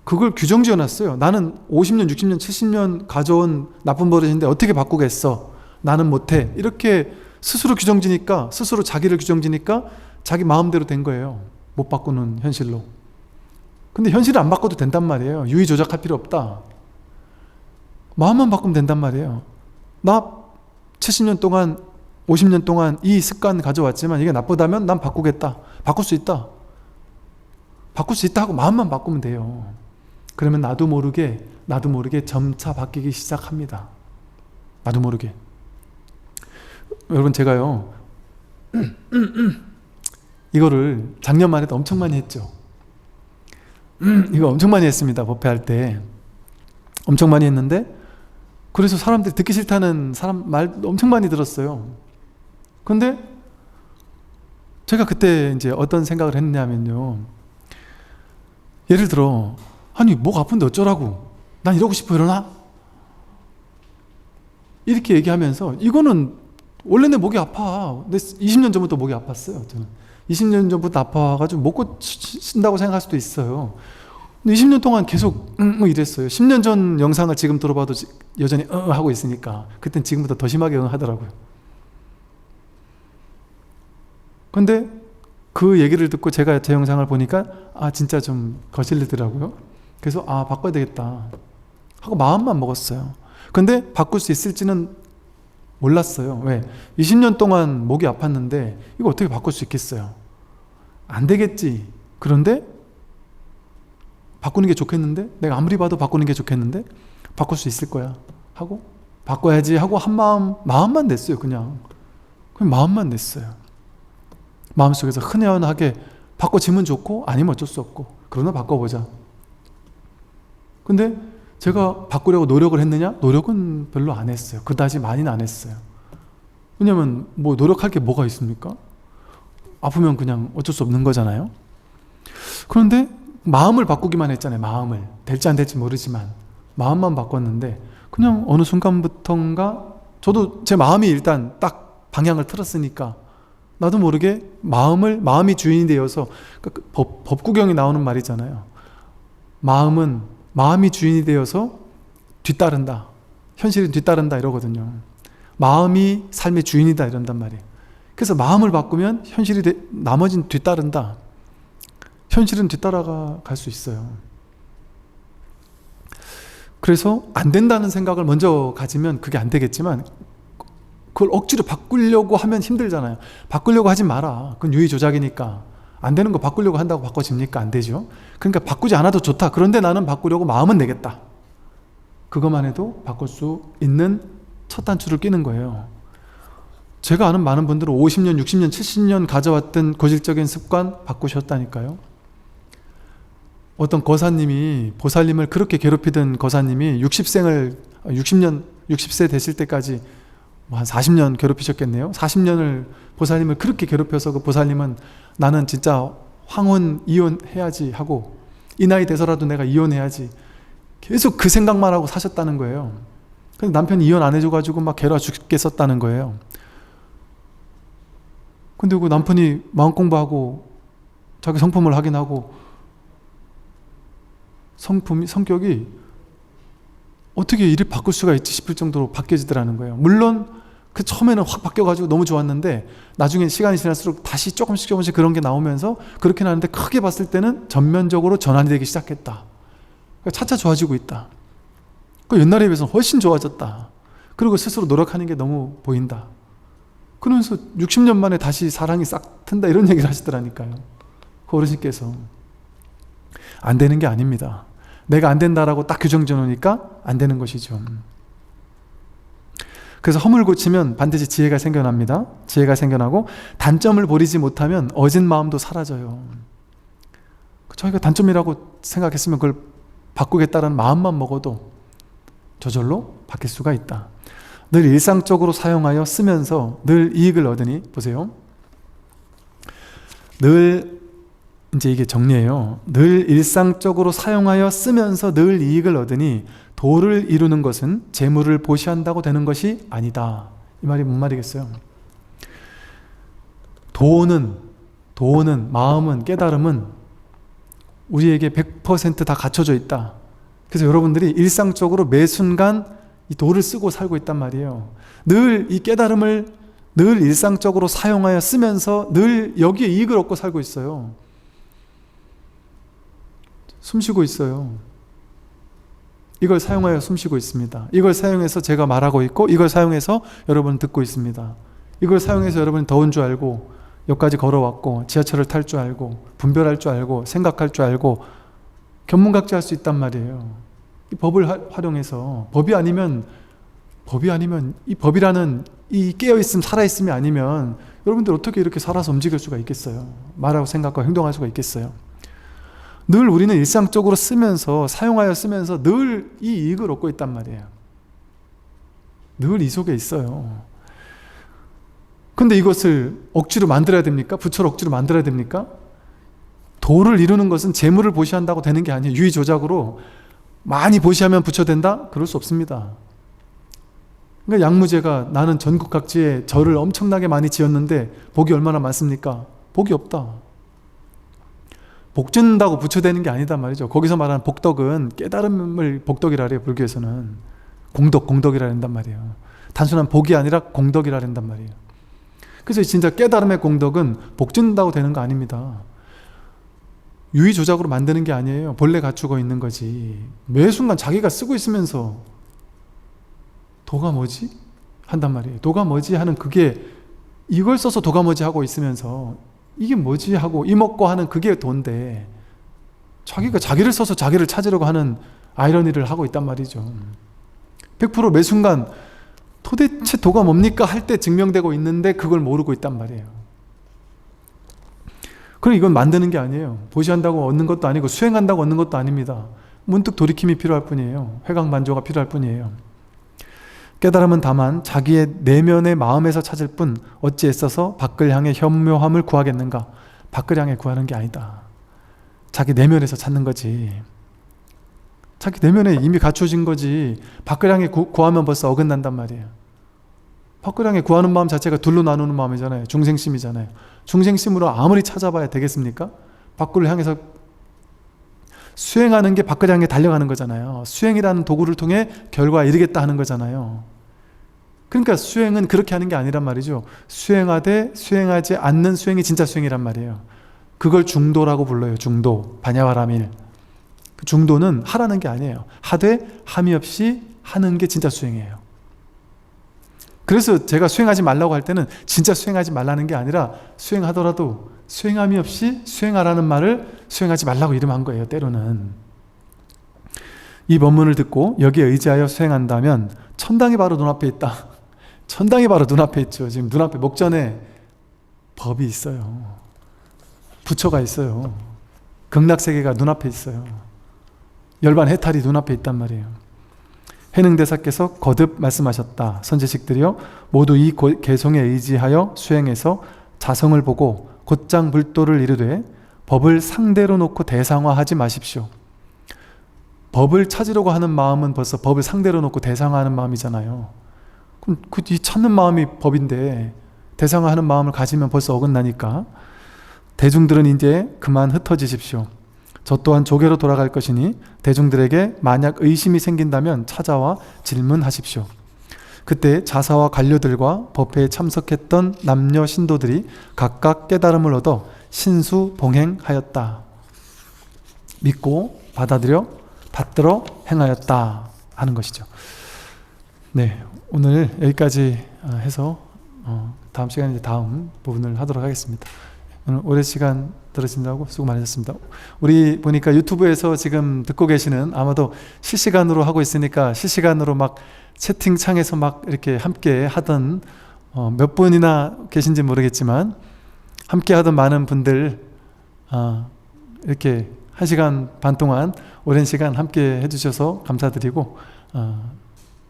Speaker 1: 그걸 규정 지어놨어요. 나는 50년, 60년, 70년 가져온 나쁜 버릇인데 어떻게 바꾸겠어? 나는 못해. 이렇게 스스로 규정 지니까, 스스로 자기를 규정 지니까 자기 마음대로 된 거예요. 못 바꾸는 현실로. 근데 현실을 안 바꿔도 된단 말이에요. 유의 조작할 필요 없다. 마음만 바꾸면 된단 말이에요. 나 70년 동안 50년 동안 이 습관 가져왔지만 이게 나쁘다면 난 바꾸겠다. 바꿀 수 있다. 바꿀 수 있다 하고 마음만 바꾸면 돼요. 그러면 나도 모르게 점차 바뀌기 시작합니다. 나도 모르게. 여러분, 제가요 이거를 작년만 해도 엄청 많이 했죠. 이거 엄청 많이 했습니다. 법회할 때 엄청 많이 했는데, 그래서 사람들이 듣기 싫다는 사람 말 엄청 많이 들었어요. 근데 제가 그때 이제 어떤 생각을 했냐면요, 예를 들어, 아니 목 아픈데 어쩌라고, 난 이러고 싶어, 이러나? 이렇게 얘기하면서, 이거는 원래 내 목이 아파. 근데 20년 전부터 목이 아팠어요. 저는 20년 전부터 아파가지고 못 고친다고 생각할 수도 있어요. 근데 20년 동안 계속 이랬어요. 10년 전 영상을 지금 들어봐도 여전히 하고 있으니까 그땐 지금보다 더 심하게 하더라고요. 근데 그 얘기를 듣고 제가 제 영상을 보니까 진짜 좀 거슬리더라고요. 그래서 바꿔야 되겠다 하고 마음만 먹었어요. 근데 바꿀 수 있을지는 몰랐어요. 왜? 20년 동안 목이 아팠는데 이거 어떻게 바꿀 수 있겠어요? 안 되겠지. 그런데 바꾸는 게 좋겠는데, 내가 아무리 봐도 바꾸는 게 좋겠는데 바꿀 수 있을 거야 하고 바꿔야지 하고 한 마음만 냈어요. 그냥 마음만 냈어요. 마음속에서 흔연하게 바꿔지면 좋고 아니면 어쩔 수 없고, 그러나 바꿔보자. 근데 제가 바꾸려고 노력을 했느냐? 노력은 별로 안 했어요. 그다지 많이는 안 했어요. 왜냐면 뭐 노력할 게 뭐가 있습니까? 아프면 그냥 어쩔 수 없는 거잖아요. 그런데 마음을 바꾸기만 했잖아요. 마음을. 될지 안 될지 모르지만 마음만 바꿨는데, 그냥 어느 순간부터인가 저도 제 마음이 일단 딱 방향을 틀었으니까 나도 모르게 마음이 주인이 되어서, 법구경에 나오는 말이잖아요. 마음이 주인이 되어서 뒤따른다. 현실은 뒤따른다 이러거든요. 마음이 삶의 주인이다 이런단 말이에요. 그래서 마음을 바꾸면 나머지는 뒤따른다. 현실은 뒤따라가 갈 수 있어요. 그래서 안 된다는 생각을 먼저 가지면 그게 안 되겠지만, 그걸 억지로 바꾸려고 하면 힘들잖아요. 바꾸려고 하지 마라. 그건 유의 조작이니까. 안 되는 거 바꾸려고 한다고 바꿔집니까? 안 되죠. 그러니까 바꾸지 않아도 좋다. 그런데 나는 바꾸려고 마음은 내겠다. 그것만 해도 바꿀 수 있는 첫 단추를 끼는 거예요. 제가 아는 많은 분들은 50년, 60년, 70년 가져왔던 고질적인 습관 바꾸셨다니까요. 어떤 거사님이, 보살님을 그렇게 괴롭히던 거사님이 60세 되실 때까지 한 40년 괴롭히셨겠네요. 40년을 보살님을 그렇게 괴롭혀서 그 보살님은 나는 진짜 황혼 이혼해야지 하고, 이 나이 돼서라도 내가 이혼해야지, 계속 그 생각만 하고 사셨다는 거예요. 근데 남편이 이혼 안 해줘가지고 막 괴로워 죽겠었다는 거예요. 근데 그 남편이 마음 공부하고 자기 성품을 확인하고 성격이 어떻게 이리 바꿀 수가 있지 싶을 정도로 바뀌어지더라는 거예요. 물론 그 처음에는 확 바뀌어가지고 너무 좋았는데 나중에 시간이 지날수록 다시 조금씩 그런 게 나오면서 그렇게 나는데, 크게 봤을 때는 전면적으로 전환이 되기 시작했다. 그러니까 차차 좋아지고 있다. 옛날에 비해서 훨씬 좋아졌다. 그리고 스스로 노력하는 게 너무 보인다. 그러면서 60년 만에 다시 사랑이 싹 튼다 이런 얘기를 하시더라니까요. 그 어르신께서. 안 되는 게 아닙니다. 내가 안 된다라고 딱 규정 지어놓으니까 안 되는 것이죠. 그래서 허물 고치면 반드시 지혜가 생겨납니다. 지혜가 생겨나고 단점을 버리지 못하면 어진 마음도 사라져요. 저희가 단점이라고 생각했으면 그걸 바꾸겠다는 마음만 먹어도 저절로 바뀔 수가 있다. 늘 일상적으로 사용하여 쓰면서 늘 이익을 얻으니, 보세요. 늘, 이제 이게 정리예요. 늘 일상적으로 사용하여 쓰면서 늘 이익을 얻으니 도를 이루는 것은 재물을 보시한다고 되는 것이 아니다. 이 말이 뭔 말이겠어요? 도는 도는, 마음은, 깨달음은 우리에게 100%다 갖춰져 있다. 그래서 여러분들이 일상적으로 매 순간 이 도를 쓰고 살고 있단 말이에요. 늘 이 깨달음을 늘 일상적으로 사용하여 쓰면서 늘 여기에 이익을 얻고 살고 있어요. 숨쉬고 있어요. 이걸 사용하여 숨쉬고 있습니다. 이걸 사용해서 제가 말하고 있고, 이걸 사용해서 여러분은 듣고 있습니다. 이걸 사용해서 여러분이 더운 줄 알고 여기까지 걸어왔고, 지하철을 탈 줄 알고, 분별할 줄 알고, 생각할 줄 알고, 견문각지할 수 있단 말이에요. 이 법을 활용해서. 법이 아니면 이 법이라는 이 깨어있음, 살아있음이 아니면 여러분들 어떻게 이렇게 살아서 움직일 수가 있겠어요? 말하고 생각하고 행동할 수가 있겠어요? 늘 우리는 일상적으로 쓰면서, 사용하여 쓰면서 늘 이 이익을 얻고 있단 말이에요. 늘 이 속에 있어요. 근데 이것을 억지로 만들어야 됩니까? 부처를 억지로 만들어야 됩니까? 도를 이루는 것은 재물을 보시한다고 되는 게 아니에요. 유의조작으로 많이 보시하면 부처 된다? 그럴 수 없습니다. 그러니까 양무제가 나는 전국 각지에 절을 엄청나게 많이 지었는데 복이 얼마나 많습니까? 복이 없다. 복 짓는다고 부처 되는 게 아니다 말이죠. 거기서 말하는 복덕은 깨달음을 복덕이라 해요. 불교에서는 공덕이라 한단 말이에요. 단순한 복이 아니라 공덕이라 한단 말이에요. 그래서 진짜 깨달음의 공덕은 복 짓는다고 되는 거 아닙니다. 유의조작으로 만드는 게 아니에요. 본래 갖추고 있는 거지. 매 순간 자기가 쓰고 있으면서 도가 뭐지? 한단 말이에요. 도가 뭐지? 하는 그게, 이걸 써서 도가 뭐지? 하고 있으면서 이게 뭐지? 하고 이먹고 하는 그게 도인데, 자기가 자기를 써서 자기를 찾으려고 하는 아이러니를 하고 있단 말이죠. 100% 매 순간 도대체 도가 뭡니까? 할 때 증명되고 있는데 그걸 모르고 있단 말이에요. 그럼 이건 만드는 게 아니에요. 보시한다고 얻는 것도 아니고 수행한다고 얻는 것도 아닙니다. 문득 돌이킴이 필요할 뿐이에요. 회광반조가 필요할 뿐이에요. 깨달음은 다만 자기의 내면의 마음에서 찾을 뿐 어찌 애써서 밖을 향해 현묘함을 구하겠는가? 밖을 향해 구하는 게 아니다. 자기 내면에서 찾는 거지. 자기 내면에 이미 갖춰진 거지. 밖을 향해 구하면 벌써 어긋난단 말이에요. 밖을 향해 구하는 마음 자체가 둘로 나누는 마음이잖아요. 중생심이잖아요. 중생심으로 아무리 찾아봐야 되겠습니까? 밖을 향해서 수행하는 게 밖을 향해 달려가는 거잖아요. 수행이라는 도구를 통해 결과에 이르겠다 하는 거잖아요. 그러니까 수행은 그렇게 하는 게 아니란 말이죠. 수행하되 수행하지 않는 수행이 진짜 수행이란 말이에요. 그걸 중도라고 불러요. 중도, 반야와라밀. 중도는 하라는 게 아니에요. 하되 함이 없이 하는 게 진짜 수행이에요. 그래서 제가 수행하지 말라고 할 때는 진짜 수행하지 말라는 게 아니라, 수행하더라도 수행함이 없이 수행하라는 말을 수행하지 말라고 이름한 거예요. 때로는. 이 법문을 듣고 여기에 의지하여 수행한다면 천당이 바로 눈앞에 있다. 천당이 바로 눈앞에 있죠. 지금 눈앞에 목전에 법이 있어요. 부처가 있어요. 극락세계가 눈앞에 있어요. 열반 해탈이 눈앞에 있단 말이에요. 해능대사께서 거듭 말씀하셨다. 선지식들이여 모두 이 개성에 의지하여 수행해서 자성을 보고 곧장 불도를 이루되 법을 상대로 놓고 대상화하지 마십시오. 법을 찾으려고 하는 마음은 벌써 법을 상대로 놓고 대상화하는 마음이잖아요. 그럼 이 찾는 마음이 법인데 대상화하는 마음을 가지면 벌써 어긋나니까 대중들은 이제 그만 흩어지십시오. 저 또한 조계로 돌아갈 것이니 대중들에게 만약 의심이 생긴다면 찾아와 질문하십시오. 그때 자사와 관료들과 법회에 참석했던 남녀 신도들이 각각 깨달음을 얻어 신수봉행하였다. 믿고 받들어 행하였다 하는 것이죠. 네, 오늘 여기까지 해서 다음 시간에 이제 다음 부분을 하도록 하겠습니다. 오늘 오랜 시간 들으신다고 수고 많으셨습니다. 우리 보니까 유튜브에서 지금 듣고 계시는, 아마도 실시간으로 하고 있으니까 실시간으로 막 채팅창에서 막 이렇게 함께 하던 몇 분이나 계신지 모르겠지만 함께 하던 많은 분들 이렇게 1시간 반 동안 오랜 시간 함께 해주셔서 감사드리고,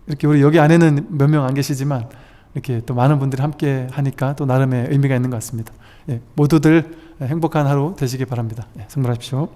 Speaker 1: 이렇게 우리 여기 안에는 몇 명 안 계시지만 이렇게 또 많은 분들이 함께 하니까 또 나름의 의미가 있는 것 같습니다. 예, 모두들 행복한 하루 되시기 바랍니다. 예, 승부하십시오.